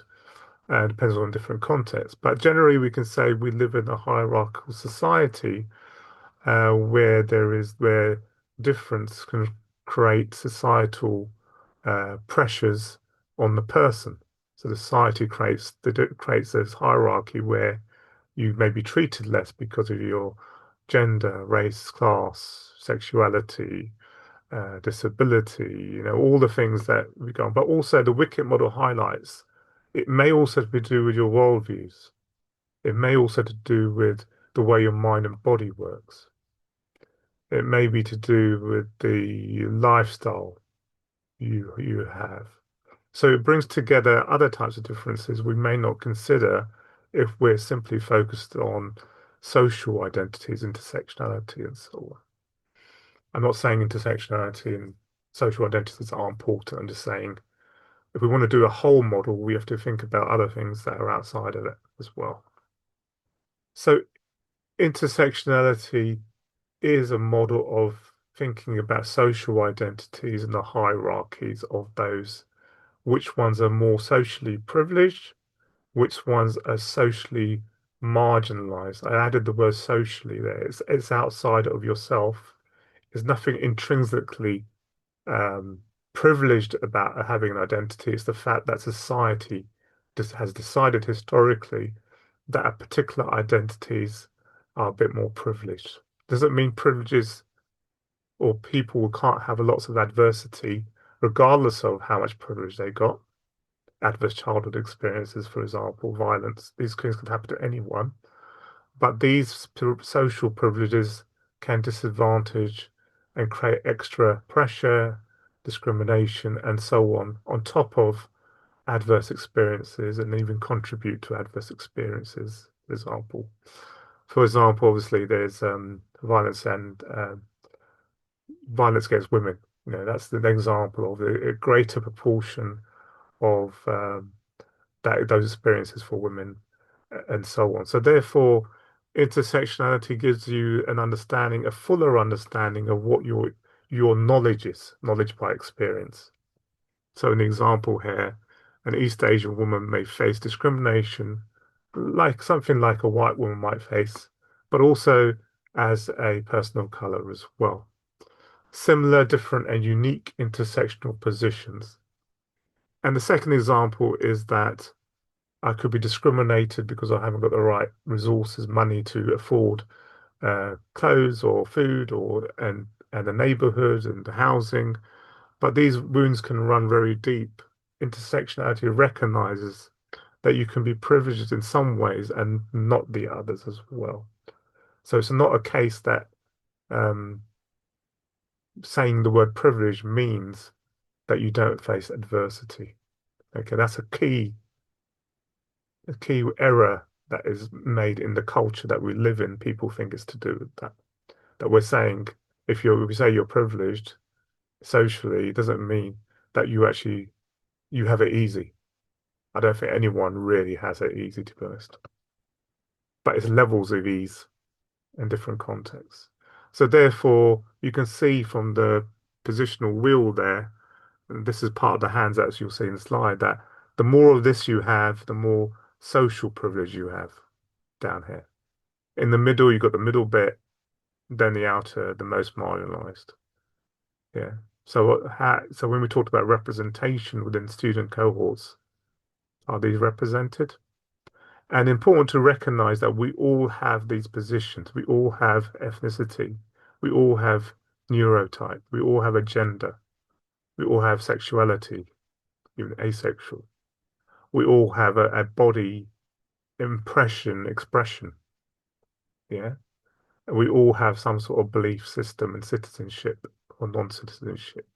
depends on different contexts. But generally, we can say we live in a hierarchical society where difference can create societal pressures on the person. So the society creates this hierarchy where you may be treated less because of your gender, race, class, sexuality, disability, all the things that we go on. But also the WICKET model highlights it may also be to do with your worldviews. It may also to do with the way your mind and body works. It may be to do with the lifestyle you have. So it brings together other types of differences we may not consider if we're simply focused on social identities, intersectionality, and so on. I'm not saying intersectionality and social identities are important. I'm just saying if we want to do a whole model, we have to think about other things that are outside of it as well. So intersectionality is a model of thinking about social identities and the hierarchies of those. Which ones are more socially privileged? Which ones are socially marginalized? I added the word socially there. It's outside of yourself. There's nothing intrinsically um, privileged about having an identity. It's the fact that society just has decided historically that particular identities are a bit more privileged. Doesn't mean privileges or people can't have lots of adversity, regardless of how much privilege they got. Adverse childhood experiences, for example, violence, these things can happen to anyone. but these social privileges can disadvantage and create extra pressure, discrimination, and so on top of adverse experiences and even contribute to adverse experiences, for example, obviously there's violence and violence against women. You know, that's an example of a greater proportion of those experiences for women and so on. So therefore, intersectionality gives you an understanding, a fuller understanding of what your knowledge is, knowledge by experience. So an example here, an East Asian woman may face discrimination like something like a white woman might face, but also as a person of color as well. Similar, different, and unique intersectional positions. And the second example is that I could be discriminated because I haven't got the right resources, money to afford clothes or food or and the neighborhood and the housing. But these wounds can run very deep. Intersectionality recognizes that you can be privileged in some ways and not the others as well. So it's not a case that um, saying the word privilege means that you don't face adversity. Okay, that's a key error that is made in the culture that we live in. People think it's to do with that. That we're saying if we say you're privileged socially, it doesn't mean that you have it easy. I don't think anyone really has it easy, to be honest. But it's levels of ease in different contexts. So therefore, you can see from the positional wheel there, and this is part of the hands as you'll see in the slide, that the more of this you have, the more social privilege you have down here. In the middle, you've got the middle bit, then the outer, the most marginalized. Yeah. So when we talked about representation within student cohorts, are these represented? And important to recognize that we all have these positions. We all have ethnicity. We all have neurotype. We all have a gender. We all have sexuality, even asexual. We all have a body impression, expression. Yeah. We all have some sort of belief system and citizenship or non-citizenship.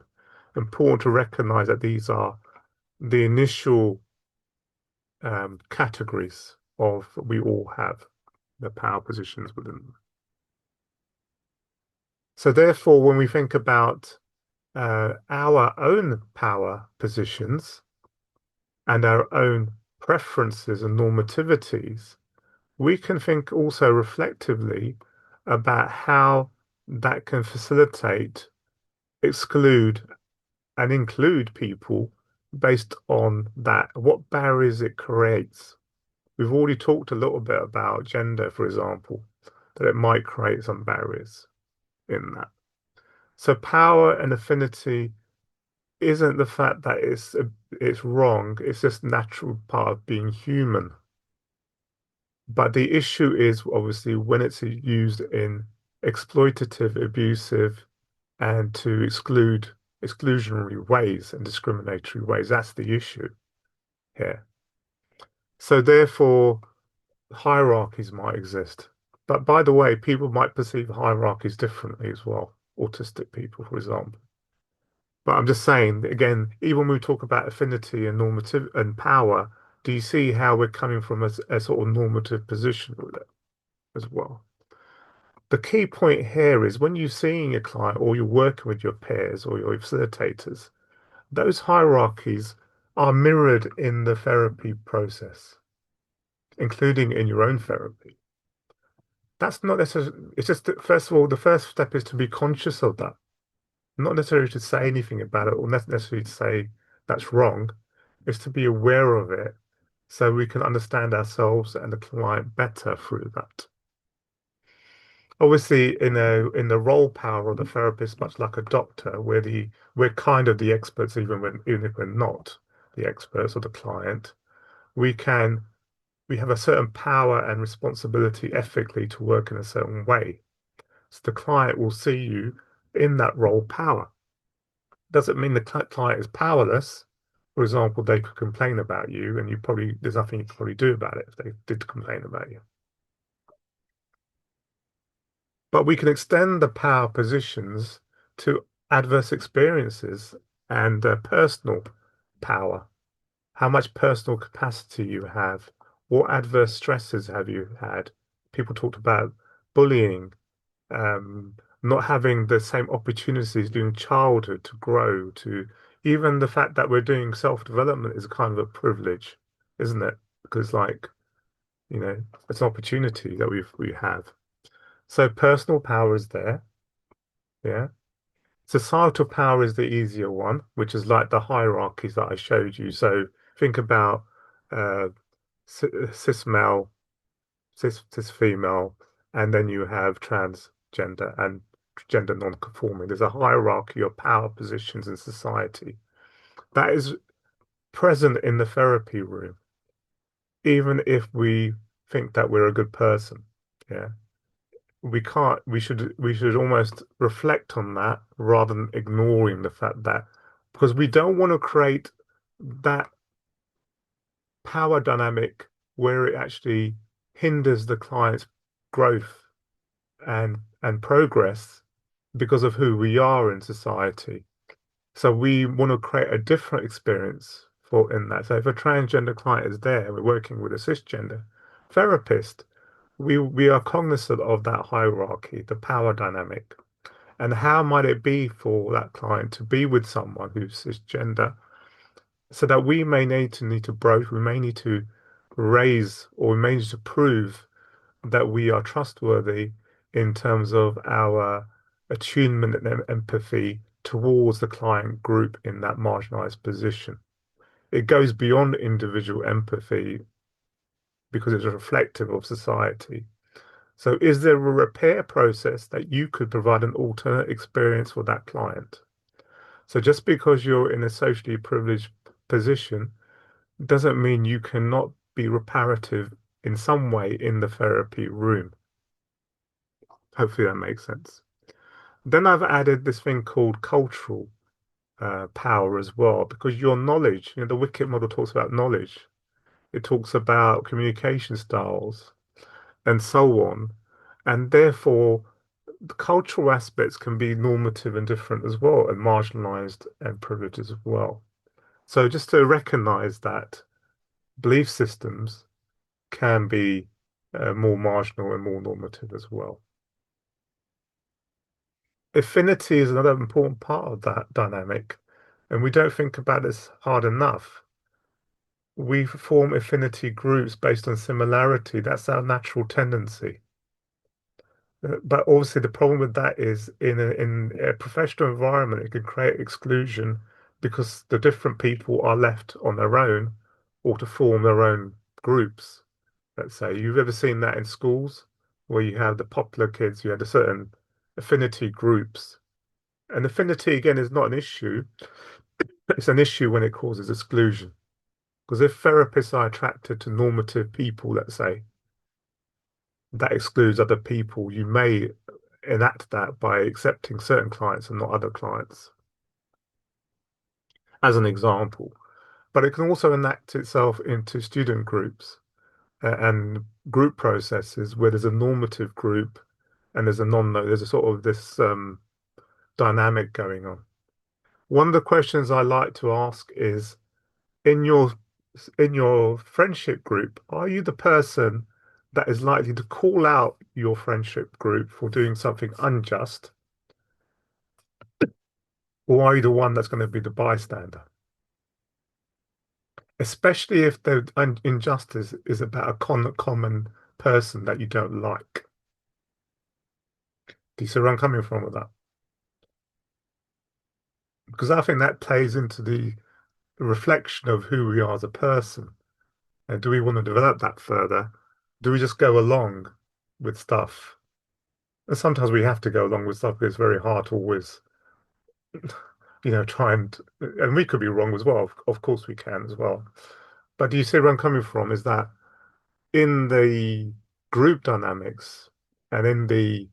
Important to recognize that these are the initial categories of we all have the power positions within them. So therefore, when we think about our own power positions and our own preferences and normativities, we can think also reflectively about how that can facilitate, exclude, and include people based on that, what barriers it creates. We've already talked a little bit about gender, for example, that it might create some barriers in that. So power and affinity isn't the fact that it's wrong, it's just natural part of being human. But the issue is obviously when it's used in exploitative, abusive, and to exclusionary ways and discriminatory ways. That's the issue here. So therefore, hierarchies might exist. But by the way, people might perceive hierarchies differently as well. Autistic people, for example. But I'm just saying, again, even when we talk about affinity and normative and power, do you see how we're coming from a sort of normative position with it as well? The key point here is when you're seeing a client or you're working with your peers or your facilitators, those hierarchies are mirrored in the therapy process, including in your own therapy. That's not necessarily, it's just that, first of all, the first step is to be conscious of that, not necessarily to say anything about it or necessarily to say that's wrong, is to be aware of it so we can understand ourselves and the client better through that. Obviously, in the role power of the therapist, much like a doctor, we're kind of the experts, even if we're not the experts or the client, we have a certain power and responsibility ethically to work in a certain way. So the client will see you in that role power. Doesn't mean the client is powerless. For example, they could complain about you, and there's nothing you can probably do about it if they did complain about you. But we can extend the power positions to adverse experiences and personal power. How much personal capacity you have. What adverse stresses have you had? People talked about bullying, um, not having the same opportunities during childhood to grow, to even the fact that we're doing self-development is kind of a privilege, isn't it? Because like, it's an opportunity that we have. So personal power is there, yeah. Societal power is the easier one, which is like the hierarchies that I showed you. So think about uh, cis male, cis female, and then you have transgender and gender non-conforming. There's a hierarchy of power positions in society that is present in the therapy room, even if we think that we're a good person. Yeah. We should almost reflect on that rather than ignoring the fact that because we don't want to create that power dynamic where it actually hinders the client's growth and progress because of who we are in society. So we want to create a different experience for in that. So if a transgender client is there, we're working with a cisgender therapist, we are cognizant of that hierarchy, the power dynamic. And how might it be for that client to be with someone who's cisgender so that we may need to broach, we may need to raise, or we may need to prove that we are trustworthy in terms of our attunement and empathy towards the client group in that marginalized position. It goes beyond individual empathy because it's reflective of society. So, is there a repair process that you could provide an alternate experience for that client? So, just because you're in a socially privileged position doesn't mean you cannot be reparative in some way in the therapy room. Hopefully, that makes sense. Then I've added this thing called cultural power as well, because your knowledge, the WICKET model talks about knowledge, it talks about communication styles and so on. And therefore, the cultural aspects can be normative and different as well, and marginalized and privileged as well. So just to recognize that belief systems can be more marginal and more normative as well. Affinity is another important part of that dynamic, and we don't think about this hard enough. We form affinity groups based on similarity. That's our natural tendency. But obviously, the problem with that is in a professional environment, it can create exclusion because the different people are left on their own or to form their own groups. Let's say you've ever seen that in schools where you have the popular kids, you had a certain affinity groups. And affinity, again, is not an issue. It's an issue when it causes exclusion. Because if therapists are attracted to normative people, let's say, that excludes other people, you may enact that by accepting certain clients and not other clients, as an example. But it can also enact itself into student groups and group processes where there's a normative group and there's a there's a sort of this dynamic going on. One of the questions I like to ask is in your friendship group, are you the person that is likely to call out your friendship group for doing something unjust, or are you the one that's going to be the bystander? Especially if the injustice is about a common person that you don't like. Do you see where I'm coming from with that? Because I think that plays into the reflection of who we are as a person. And do we want to develop that further? Do we just go along with stuff? And sometimes we have to go along with stuff because it's very hard to always, try and we could be wrong as well. Of course we can as well. But do you see where I'm coming from? Is that in the group dynamics and in the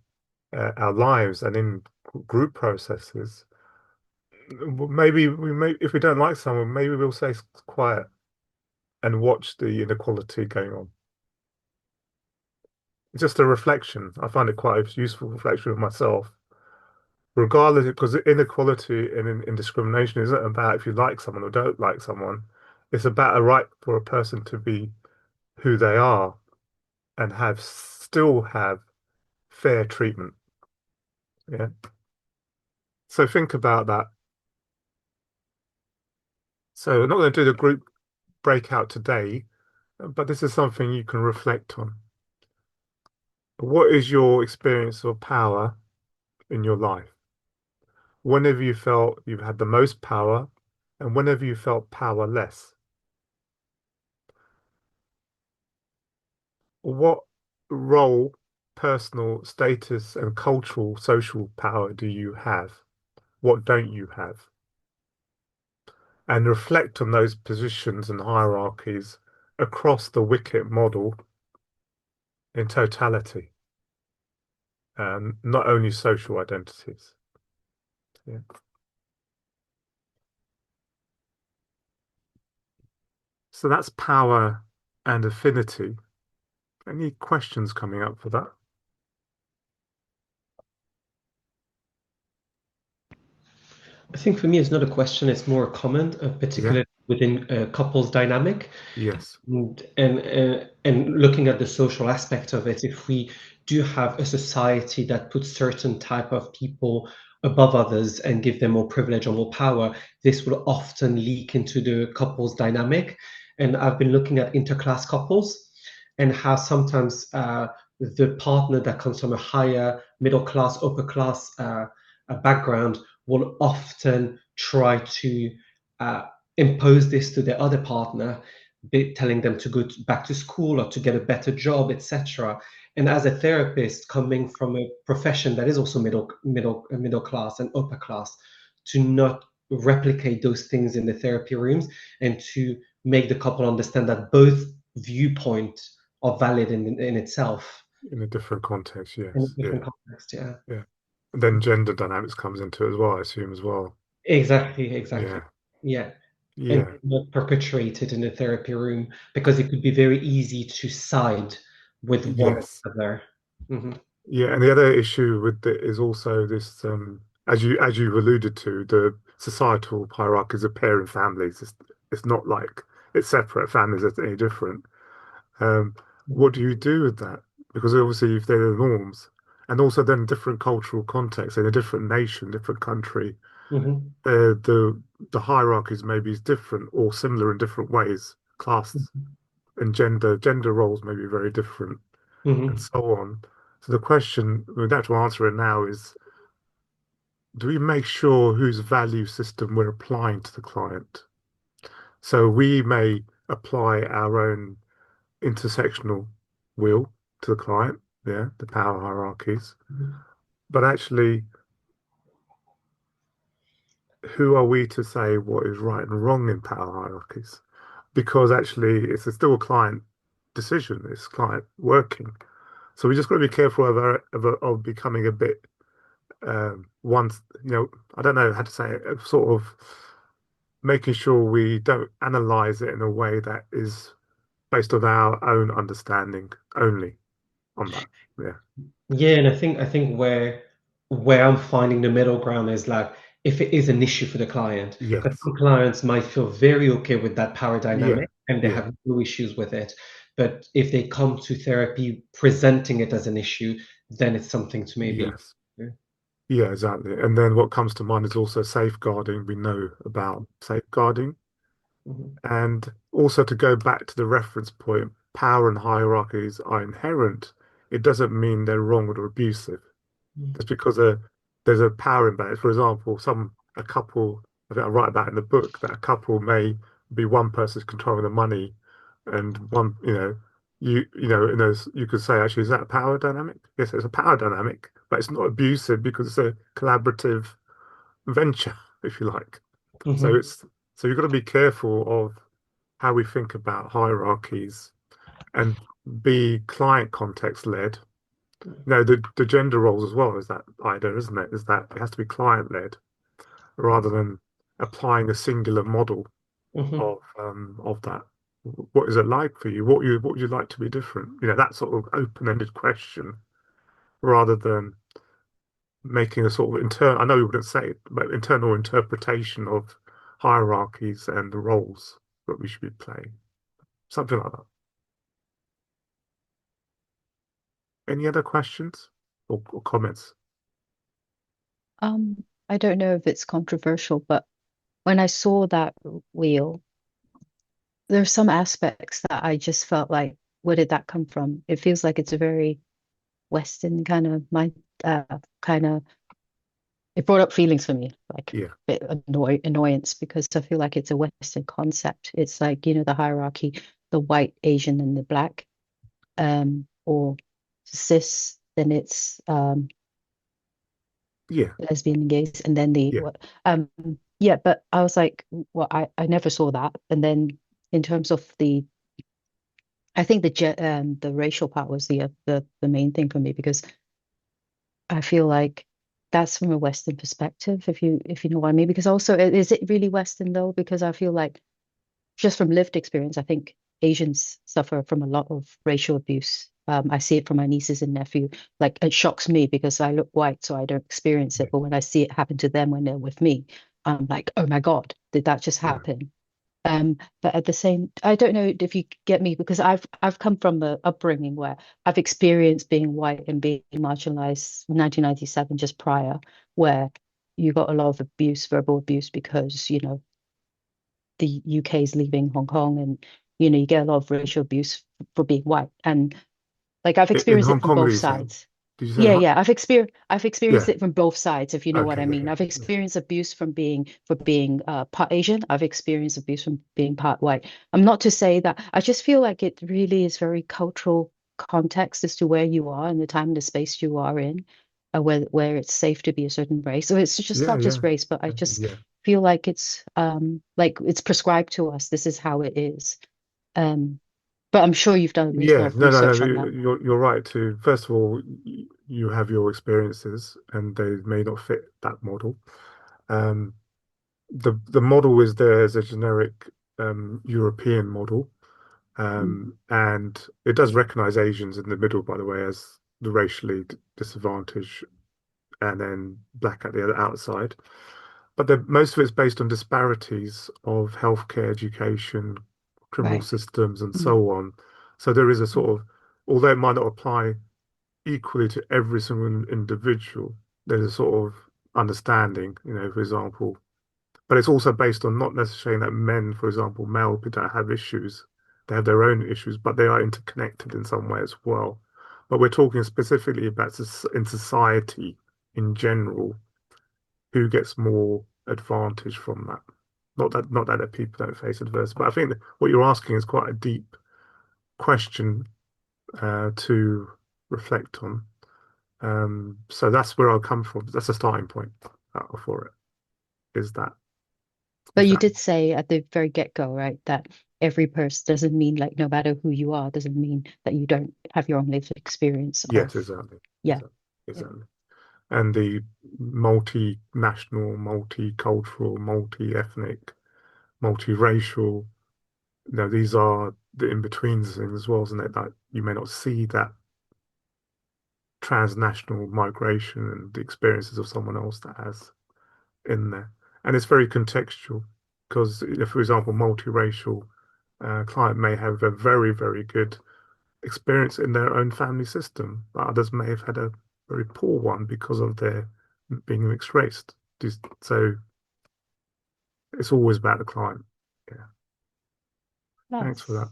our lives and in group processes, maybe if we don't like someone, maybe we'll stay quiet and watch the inequality going on. just a reflection. I find it quite a useful reflection of myself, regardless, because inequality and in discrimination isn't about if you like someone or don't like someone. It's about a right for a person to be who they are and still have fair treatment. Yeah. So think about that. So I'm not going to do the group breakout today, but this is something you can reflect on. What is your experience of power in your life? Whenever you felt you've had the most power and whenever you felt powerless? What role, personal status, and cultural, social power do you have? What don't you have? And reflect on those positions and hierarchies across the WICKET model in totality, not only social identities. Yeah. So that's power and affinity. Any questions coming up for that? I think for me, it's not a question, it's more a comment, Yeah. particularly within couples dynamic. Yes. And looking at the social aspect of it, if we do have a society that puts certain type of people above others and give them more privilege or more power, this will often leak into the couples dynamic. And I've been looking at interclass couples and how sometimes the partner that comes from a higher middle class, upper class background will often try to uh, impose this to their other partner, telling them to back to school or to get a better job, etc. And as a therapist coming from a profession that is also middle class and upper class, to not replicate those things in the therapy rooms and to make the couple understand that both viewpoints are valid in itself In a different context, in a yes. different Yeah. context. Yeah, Yeah. And then gender dynamics comes into it as well, I assume as well. exactly. Yeah. Yeah. And Yeah. not perpetuated in the therapy room because it could be very easy to side with one Yes. another. Hmm. Yeah, and the other issue with it is also this, as you've alluded to, the societal hierarchies of parent families. It's not like it's separate families that's any different. Um, what do you do with that? Because obviously, if they're the norms, and also then different cultural context in a different nation, different country, Hmm. the hierarchies maybe is different or similar in different ways. Class and gender roles may be very different, and Hmm. so on. So the question we don't have to answer it now is, do we make sure whose value system we're applying to the client? So we may apply our own intersectional will to the client, yeah, the power hierarchies, but actually, who are we to say what is right and wrong in power hierarchies? Because actually, it's still a client decision, it's client working. So we just got to be careful of becoming a bit once, I don't know how to say it, sort of making sure we don't analyze it in a way that is based on our own understanding only on that. Yeah. Yeah, and I think where I'm finding the middle ground is like if it is an issue for the client, because Yes. some clients might feel very okay with that power Yeah. dynamic and they Yeah. have no issues with it. But if they come to therapy presenting it as an issue, then it's something to maybe Yes. Yeah, exactly. And then what comes to mind is also safeguarding. We know about safeguarding. Mhm. And also to go back to the reference point, power and hierarchies are inherent. It doesn't mean they're wrong or abusive. Just because there's a power imbalance. For example, a couple, I think I write about in the book that a couple may be one person's controlling the money, and one, and you could say actually is that a power dynamic? Yes, it's a power dynamic, but it's not abusive because it's a collaborative venture, if you like. So Mhm. it's so you've got to be careful of how we think about hierarchies and be client context led. No, the gender roles as well is that idea, isn't it? Is that it has to be client led rather than applying a singular model Mhm. of that. what is it like for you? What would you like to be different? You know, that sort of open-ended question rather than making a sort of internal, I know you wouldn't say it, but internal interpretation of hierarchies and the roles that we should be playing. Something like that. Any other questions or comments? I don't know if it's controversial, but when I saw that wheel, there's some aspects that I just felt like, where did that come from? It feels like it's a very Western kind of mind, kind of. It brought up feelings for me, like Yeah, a bit annoyance, because I feel like it's a Western concept. It's like, the hierarchy, the white, Asian, and the black, or cis, then it's yeah, lesbian and gays, and then the yeah. what yeah, but I was like, well, I never saw that. And then in terms of I think the racial part was the main thing for me, because I feel like that's from a Western perspective, if you know what I mean. Because also, is it really Western though? Because I feel like, just from lived experience, I think Asians suffer from a lot of racial abuse. I see it from my nieces and nephew. Like, it shocks me because I look white, so I don't experience Yeah, it. But when I see it happen to them when they're with me, I'm like, oh my God, did that just yeah, happen? But at the same, I don't know if you get me, because I've come from a upbringing where I've experienced being white and being marginalized in 1997, just prior, where you got a lot of abuse, verbal abuse, because the UK is leaving Hong Kong, and you get a lot of racial abuse for being white, and like I've In experienced it Hong from Kong, both these say? sides. Did you say? Yeah, yeah, I've experienced Yeah. it from both sides, if you know what Okay. I mean. Okay. I've Yeah. experienced abuse from being part Asian. I've experienced abuse from being part white. I'm not to say that. I just feel like it really is very cultural context as to where you are and the time and the space you are in, where it's safe to be a certain race. So it's just Yeah. not just Yeah. race, but I just Yeah. feel like it's prescribed to us. This is how it is. Um, but I'm sure you've done a Yeah. lot of No. No. No. research on that. You're right to. First of all, you have your experiences, and they may not fit that model. Um, the model is there as a generic European model, Mm, and it does recognize Asians in the middle, by the way, as the racially disadvantaged, and then black at the other outside. But most of it's based on disparities of healthcare, education, criminal right. systems, and Mm, so on. So there is a mm, sort of, although it might not apply equally to every single individual, there's a sort of understanding, for example. But it's also based on not necessarily that men, for example, male people don't have issues. They have their own issues, but they are interconnected in some way as well. But we're talking specifically about in society in general, who gets more advantage from that. Not that the people don't face adversity, but I think that what you're asking is quite a deep question to reflect on. So that's where I'll come from. That's a starting point for it. Is that But is you that did say at the very get-go, right, that every person doesn't mean, like, no matter who you are, doesn't mean that you don't have your own lived experience yes, of, exactly, yeah, exactly, yeah, exactly. And the multinational, multicultural, multi-ethnic, multiracial, these are the in-between things as well, isn't it? That you may not see that transnational migration and the experiences of someone else that has in there. And it's very contextual because, if, for example, multiracial client may have a very, very good experience in their own family system, but others may have had a very poor one because of their being mixed race. So it's always about the client. Yeah. Thanks for that. Plus,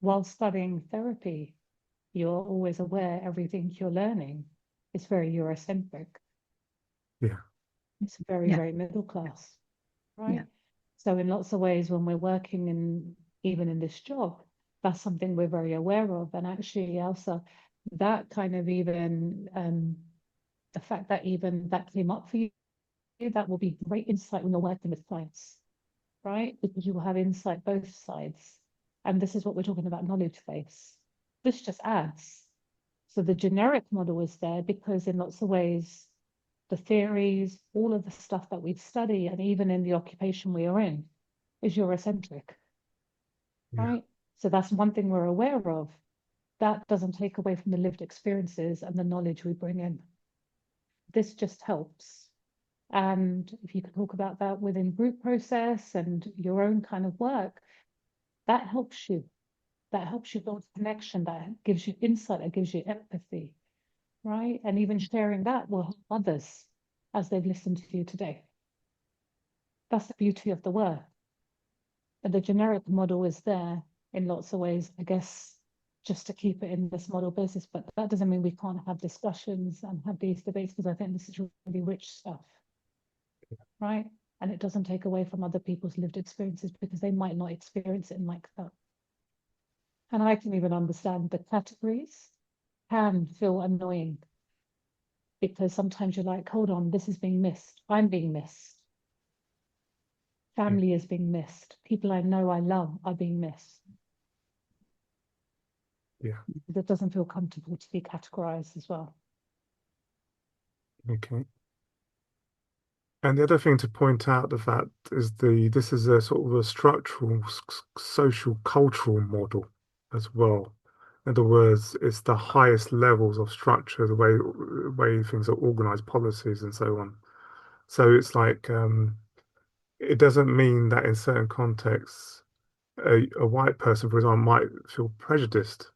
while studying therapy, you're always aware everything you're learning is very Eurocentric. Yeah. It's very, yeah, very middle class, yeah. right? So in lots of ways, when we're working in even in this job, that's something we're very aware of. And actually, Elsa, that kind of even the fact that even that came up for you, that will be great insight when you're working with clients, right? Because you will have insight both sides. And this is what we're talking about, knowledge base. This just adds. So the generic model is there because in lots of ways, the theories, all of the stuff that we study, and even in the occupation we are in, is Eurocentric, Yeah. right? So that's one thing we're aware of. That doesn't take away from the lived experiences and the knowledge we bring in. This just helps. And if you can talk about that within group process and your own kind of work, that helps you. That helps you build connection, that gives you insight, that gives you empathy, right? And even sharing that will help others as they've listened to you today. That's the beauty of the work. And the generic model is there in lots of ways, I guess, just to keep it in this model basis. But that doesn't mean we can't have discussions and have these debates, because I think this is really rich stuff, right? And it doesn't take away from other people's lived experiences, because they might not experience it like that. And I can even understand the categories can feel annoying, because sometimes you're like, hold on, this is being missed. I'm being missed. Family is being missed. People I know, I love are being missed. Yeah. That doesn't feel comfortable to be categorized as well. Okay. And the other thing to point out of that is this is a sort of a structural, social, cultural model as well. In other words, it's the highest levels of structure, the way things are organized, policies and so on. So it's like it doesn't mean that in certain contexts, a white person, for example, might feel prejudiced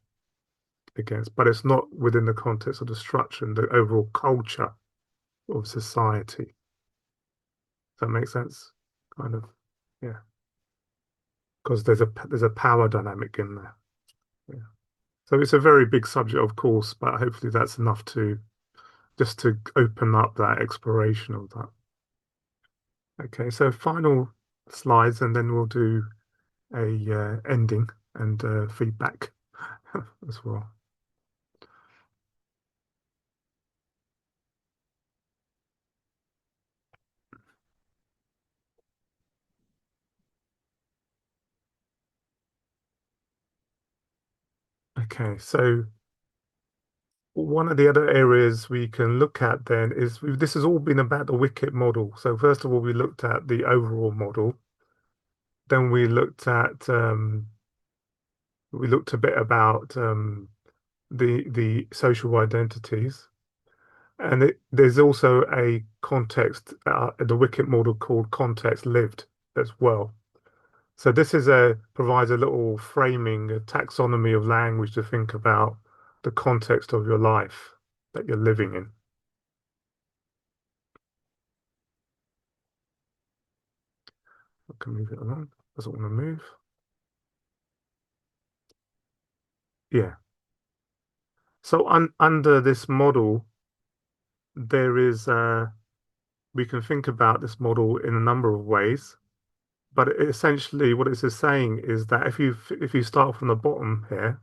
against, but it's not within the context of the structure and the overall culture of society. Does that make sense? Kind of, yeah. Because there's a power dynamic in there. Yeah. So it's a very big subject, of course, but hopefully that's enough to just to open up that exploration of that. Okay, so final slides, and then we'll do a ending and feedback as well. Okay, so one of the other areas we can look at then is this has all been about the WICKET model. So first of all, we looked at the overall model. Then we looked a bit about the social identities, and there's also a context, the WICKET model called context lived as well. So this provides a little framing, a taxonomy of language to think about the context of your life that you're living in. I can move it along. Doesn't want to move. Yeah. So under this model, there is we can think about this model in a number of ways. But essentially, what this is saying is that if you start from the bottom here,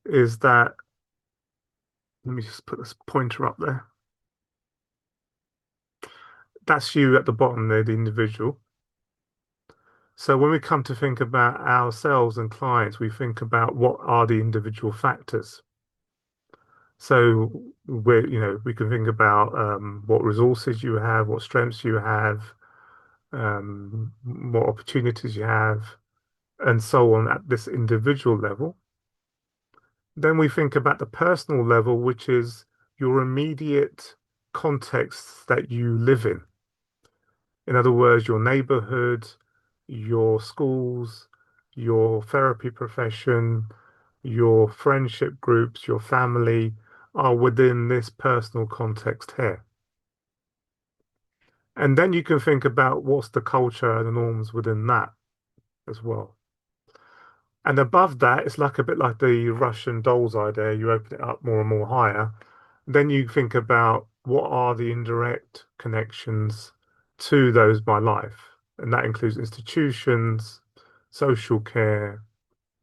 is that let me just put this pointer up there. That's you at the bottom there, the individual. So when we come to think about ourselves and clients, we think about what are the individual factors. So we can think about what resources you have, what strengths you have, what opportunities you have, and so on at this individual level. Then we think about the personal level, which is your immediate context that you live in. In other words, your neighborhood, your schools, your therapy profession, your friendship groups, your family are within this personal context here. And then you can think about what's the culture and the norms within that as well. And above that, it's like a bit like the Russian dolls idea. You open it up more and more higher. Then you think about what are the indirect connections to those by life. And that includes institutions, social care,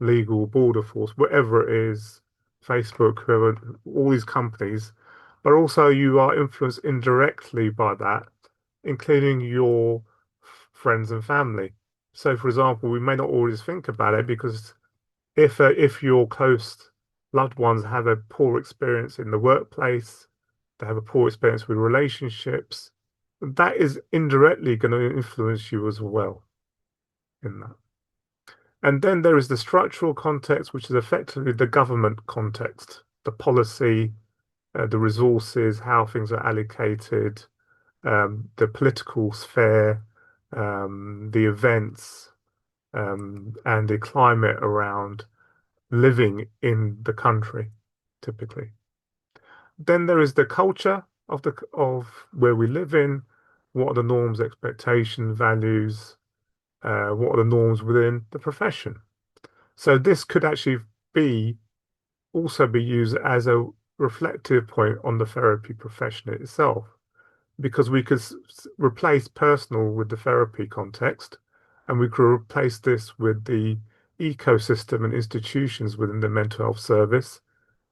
legal, border force, whatever it is, Facebook, whoever, all these companies. But also you are influenced indirectly by that, including your friends and family. So, for example, we may not always think about it because if your close loved ones have a poor experience in the workplace, they have a poor experience with relationships, that is indirectly going to influence you as well in that. And then there is the structural context, which is effectively the government context, the policy, the resources, how things are allocated, the political sphere, the events, and the climate around living in the country, typically. Then there is the culture of where we live in, what are the norms, expectations, values, what are the norms within the profession. So this could actually be also be used as a reflective point on the therapy profession itself, because we could replace personal with the therapy context, and we could replace this with the ecosystem and institutions within the mental health service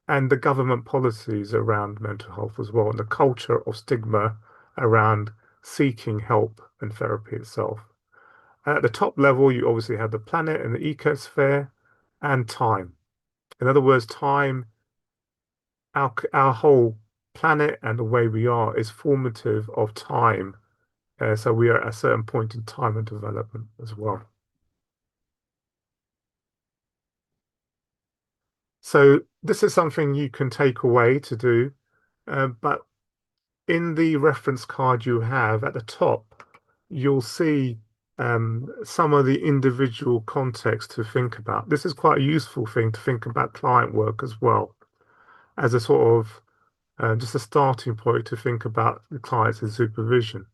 and the government policies around mental health as well, and the culture of stigma around seeking help and therapy itself. And at the top level, you obviously have the planet and the ecosphere and time. In other words, time, our whole planet and the way we are is formative of time. So we are at a certain point in time and development as well. So this is something you can take away to do, but in the reference card you have at the top, you'll see some of the individual context to think about. This is quite a useful thing to think about client work as well, as a sort of just a starting point to think about the clients in supervision.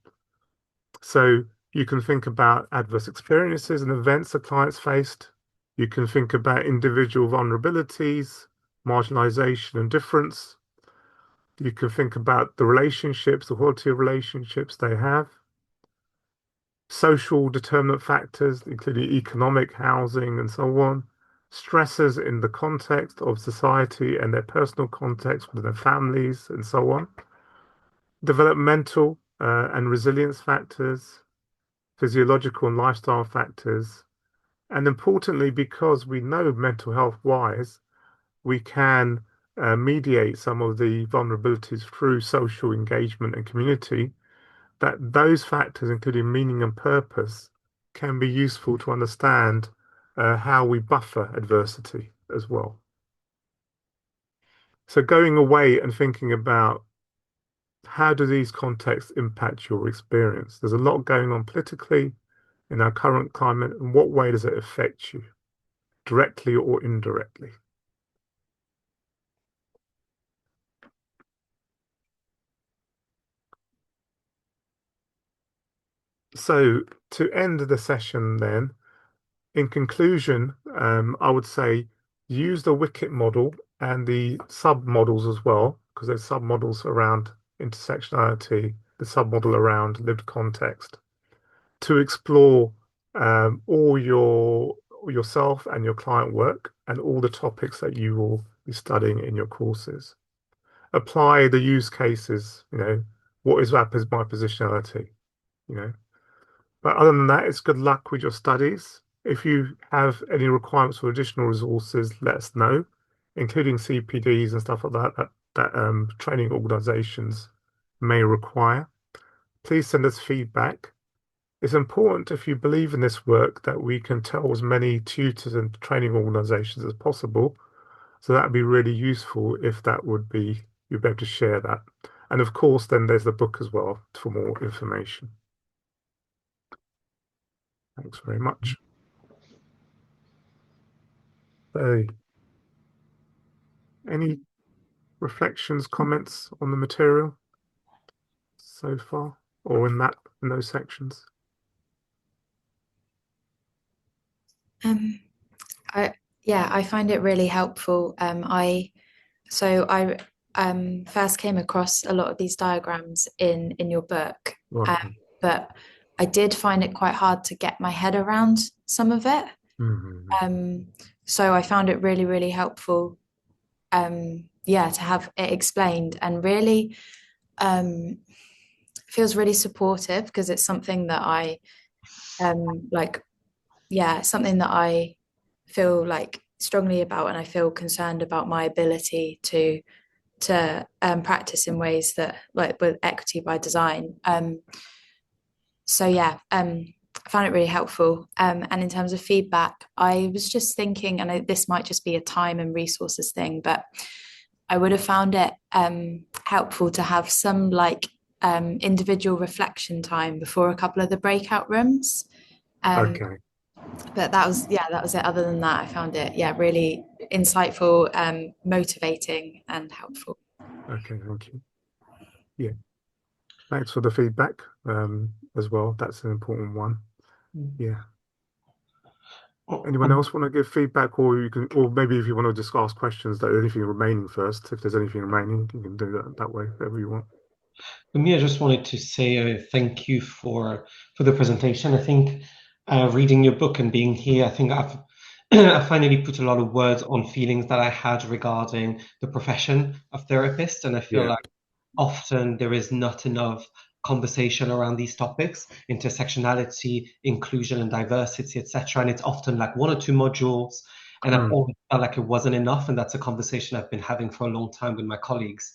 So you can think about adverse experiences and events the clients faced. You can think about individual vulnerabilities, marginalization and difference. You can think about the relationships, the quality of relationships they have, social determinant factors, including economic, housing, and so on, stresses in the context of society and their personal context with their families, and so on, developmental and resilience factors, physiological and lifestyle factors, and importantly, because we know mental health wise, we can mediate some of the vulnerabilities through social engagement and community, that those factors, including meaning and purpose, can be useful to understand how we buffer adversity as well. So going away and thinking about how do these contexts impact your experience? There's a lot going on politically in our current climate. In what way does it affect you, directly or indirectly? So to end the session then, in conclusion, I would say use the WICKET model and the sub-models as well, because there's sub-models around intersectionality, the sub-model around lived context, to explore all yourself and your client work and all the topics that you will be studying in your courses. Apply the use cases, what is my positionality, you know. But other than that, it's good luck with your studies. If you have any requirements for additional resources, let us know, including CPDs and stuff like that training organizations may require. Please send us feedback. It's important, if you believe in this work, that we can tell as many tutors and training organizations as possible. So that'd be really useful if you'd be able to share that. And of course, then there's the book as well for more information. Thanks very much. So, any reflections, comments on the material so far, or in those sections? I find it really helpful. I first came across a lot of these diagrams in your book, Right. but I did find it quite hard to get my head around some of it. Mm-hmm. So I found it really, really helpful, to have it explained, and really feels really supportive, because it's something that I something that I feel like strongly about, and I feel concerned about my ability to practice in ways that, like with equity by design. I found it really helpful. And in terms of feedback, I was just thinking, and this might just be a time and resources thing, but I would have found it helpful to have some like individual reflection time before a couple of the breakout rooms. Um, Okay. but that was it. Other than that, I found it, really insightful, motivating, and helpful. Okay. Thank you. Yeah. Thanks for the feedback as well. That's an important one. Yeah. Anyone else want to give feedback, or you can, or maybe if you want to just ask questions, that anything remaining first. If there's anything remaining, you can do that way, whatever you want. For me, I just wanted to say thank you for the presentation. I think reading your book and being here, I think I've I finally put a lot of words on feelings that I had regarding the profession of therapist, and I feel Yeah. like often there is not enough conversation around these topics, intersectionality, inclusion and diversity, etc. And it's often like one or two modules, and I've always felt like it wasn't enough. And that's a conversation I've been having for a long time with my colleagues.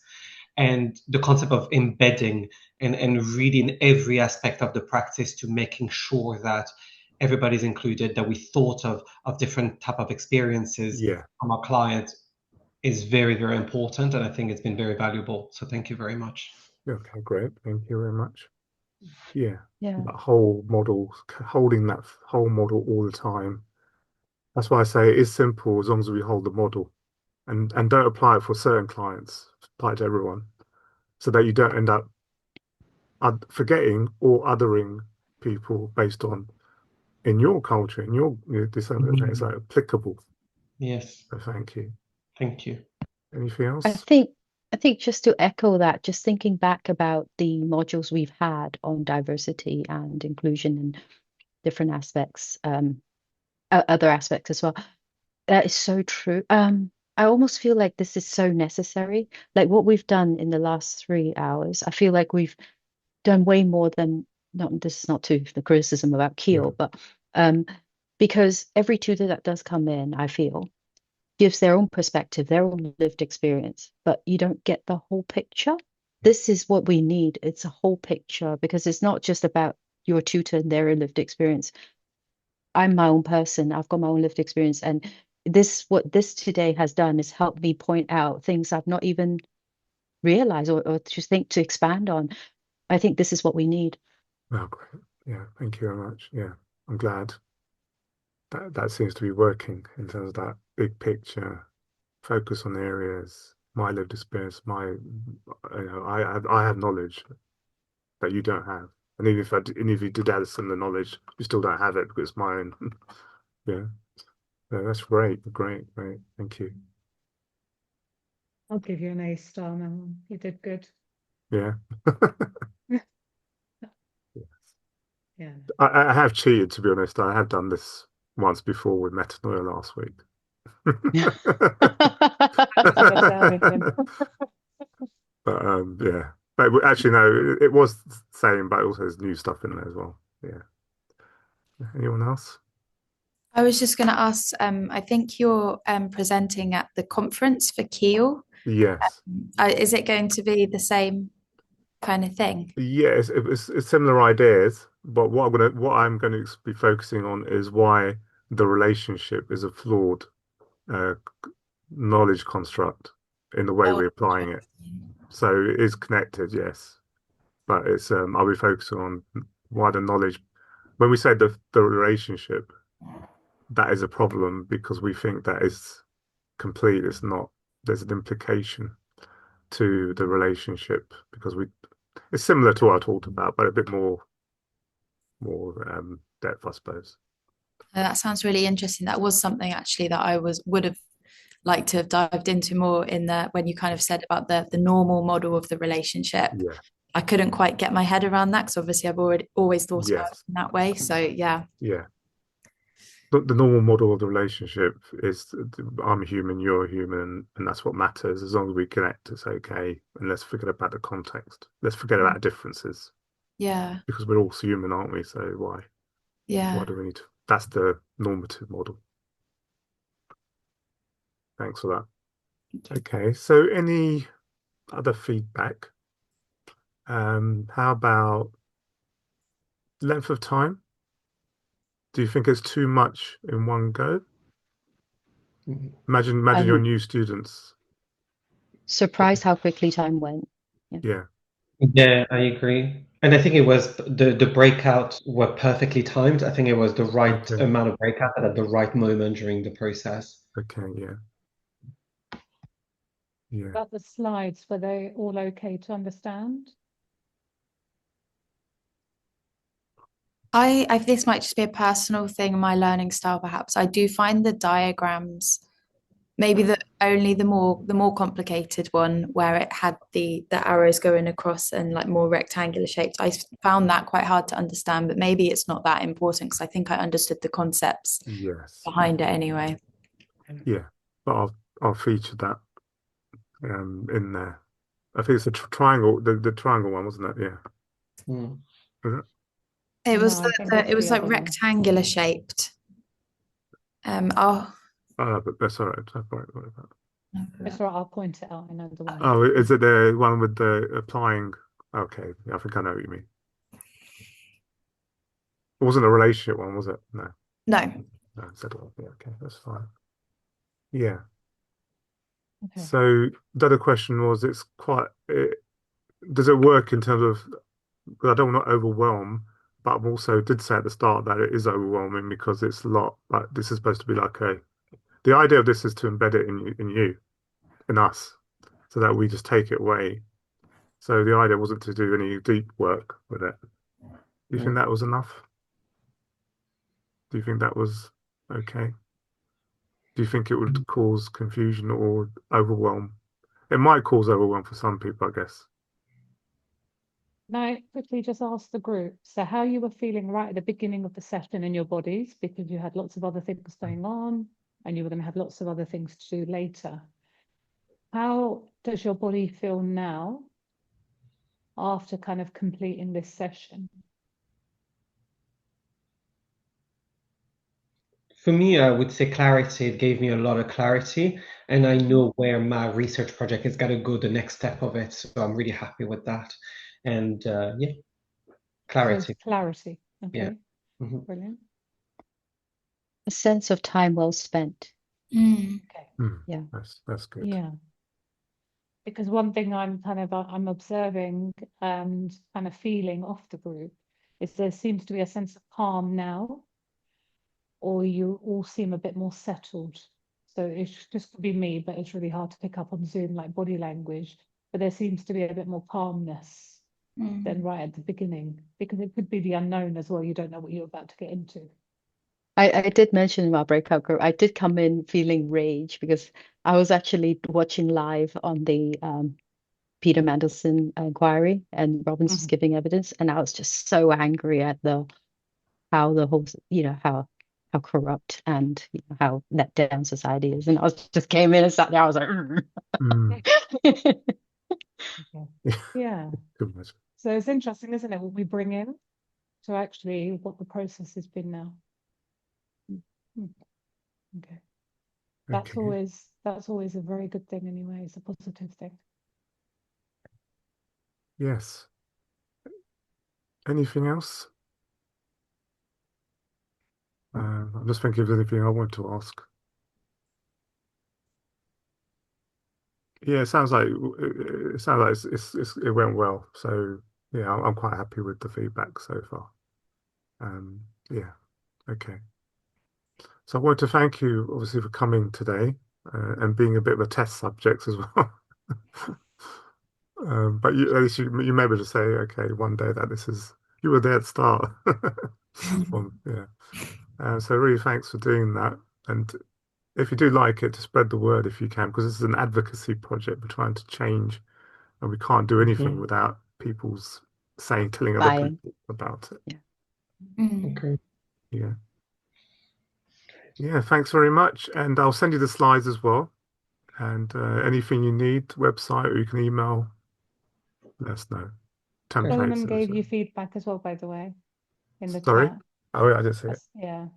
And the concept of embedding and reading every aspect of the practice to making sure that everybody's included, that we thought of different type of experiences Yeah. from our clients is very, very important. And I think it's been very valuable. So thank you very much. Okay, great. Thank you very much. Yeah. Yeah. That whole model, holding that whole model all the time. That's why I say it is simple as long as we hold the model and don't apply it for certain clients, apply it to everyone, so that you don't end up forgetting or othering people based on in your culture, in your this it's like applicable. Yes. So thank you. Thank you. Anything I else? think I think just to echo that, just thinking back about the modules we've had on diversity and inclusion and different aspects, other aspects as well. That is so true. I almost feel like this is so necessary. Like what we've done in the last 3 hours, I feel like we've done way more than, not this is not to the criticism about Yeah. Keel, but um, because every tutor that does come in, I feel, gives their own perspective, their own lived experience, but you don't get the whole picture. This is what we need. It's a whole picture because it's not just about your tutor and their lived experience. I'm my own person. I've got my own lived experience. And what this today has done is help me point out things I've not even realized or to think to expand on. I think this is what we need. Oh, great. Yeah. Thank you very much. Yeah. I'm glad that seems to be working in terms of that big picture, focus on areas, my lived experience, I have knowledge that you don't have. And even if you did have similar knowledge, you still don't have it because it's my own. Yeah. Yeah, that's great. Great. Great. Thank you. I'll give you an A star, Mel. You did good. Yeah. Yeah. I have cheated, to be honest. I have done this once before with metanoia last week. Get down again. But yeah. But actually, no, it was the same, but also there's new stuff in there as well. Yeah. Anyone else? I was just going to ask, I think you're presenting at the conference for Keel. Yes. Is it going to be the same kind of thing? Yes, it's similar ideas, but what I'm going to be focusing on is why the relationship is a flawed uh, knowledge construct in the way Oh, we're applying it. So it is connected, yes, but it's I'll be focusing on why the knowledge. When we say the relationship, that is a problem because we think that is complete. It's not. There's an implication to the relationship because it's similar to what I talked about, but a bit more depth, I suppose. that sounds really interesting. That was something actually that would have liked to have dived into more in the when you kind of said about the normal model of the relationship. Yeah. I couldn't quite get my head around that because obviously I've always thought about it Yes. in that way. So yeah. Yeah. The normal model of the relationship is I'm a human, you're a human, and that's what matters. As long as we connect, it's okay. And let's forget about the context. Let's forget about differences Yeah. because we're all human, aren't we? So why Yeah. do we need to? That's the normative model. Thanks for that. Okay. So any other feedback? How about length of time? Do you think it's too much in one go? Mhm. Imagine your I'm new students. surprised how quickly time went. Yeah. Yeah. Yeah, I agree. And I think it was the breakouts were perfectly timed. I think it was the right Okay. amount of breakout at the right moment during the process. Okay. Yeah. Yeah. About the slides, were they all okay to understand? This might just be a personal thing in my learning style, perhaps. I do find the diagrams, maybe the more complicated one where it had the arrows going across and like more rectangular shapes. I found that quite hard to understand, but maybe it's not that important because I think I understood the concepts Yes. behind it anyway. Yeah. But I'll feature that in there. I think it's the triangle, the triangle one, wasn't it? Yeah. Mm. Was it? It was No, I think it's it the was like other one. rectangular shaped. Oh, Oh, but that's all right. That's all right. What about- It's all right, I'll point it out. I know the one. Oh, is it the one with the applying? Okay. Yeah, I think I know what you mean. It wasn't a relationship one, was it? No. no. No, settle. Yeah. Okay. That's fine. Yeah. Okay. So the other question was, does it work in terms of, I don't want to overwhelm, but I also did say at the start that it is overwhelming because it's a lot, like this is supposed to be like the idea of this is to embed it in us, so that we just take it away. So the idea wasn't to do any deep work with it. Do you think that was enough? Do you think that was okay? Do you think it would cause confusion or overwhelm? It might cause overwhelm for some people, I guess. Now, quickly just ask the group. So how you were feeling right at the beginning of the session in your bodies, because you had lots of other things going on and you were going to have lots of other things to do later. How does your body feel now after kind of completing this session? For me, I would say clarity. It gave me a lot of clarity, and I know where my research project is going to go, the next step of it. So I'm really happy with that. And yeah, So clarity. clarity. Yeah. Okay, Mhm. brilliant. A sense of time well spent. Okay, Yeah. That's good. yeah. Because one thing I'm observing and kind of feeling off the group is there seems to be a sense of calm now, or you all seem a bit more settled. So it's just could be me, but it's really hard to pick up on Zoom, like body language. But there seems to be a bit more calmness than right at the beginning, because it could be the unknown as well. You don't know what you're about to get into. I did mention in our breakout group, I did come in feeling rage because I was actually watching live on the Peter Mandelson inquiry and Robbins was giving evidence, and I was just so angry at the how the whole, how corrupt and how let down society is. And I was just came in and sat there. I was like, Mm. Okay. Yeah. Too much. So it's interesting, isn't it, what we bring in to actually what the process has been now. Okay. Okay. That's always a very good thing anyway. It's a positive thing. Yes. Anything else? I'm just thinking if there's anything I want to ask. Yeah, it sounds like it went well. So yeah, I'm quite happy with the feedback so far. Yeah, okay. So I want to thank you, obviously, for coming today and being a bit of a test subject as well. But at least you may be able to say, okay, one day that you were there at the start. Yeah. So really, thanks for doing that. And if you do like it, to spread the word if you can, because this is an advocacy project. We're trying to change, and we can't do anything Mhm. without telling other buying. people about it. Yeah. Okay. Yeah. Yeah. Thanks very much. And I'll send you the slides as well. And anything you need, website, or you can email, let us know. Templates. Solomon gave you feedback as well, by the way, in the Sorry? chat. Oh, yeah, I didn't see it. Yeah.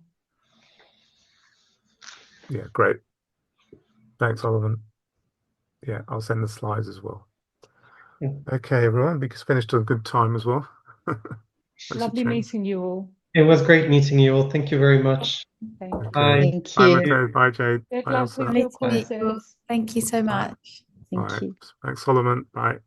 Yeah, great. Thanks, Oliver. Yeah, I'll send the slides as well. Yeah. Okay, everyone, we finished on a good time as well. Thanks for Lovely change. meeting you all. It was great meeting you all. Thank you very much. Thank you. Bye. Thank Bye, you. Matteo. Bye, Jade. Good Bye, luck with Elsa. your Lovely to meet you all. courses. Thank you so Bye. much. Thank Bye. you. Thanks, Solomon. Bye.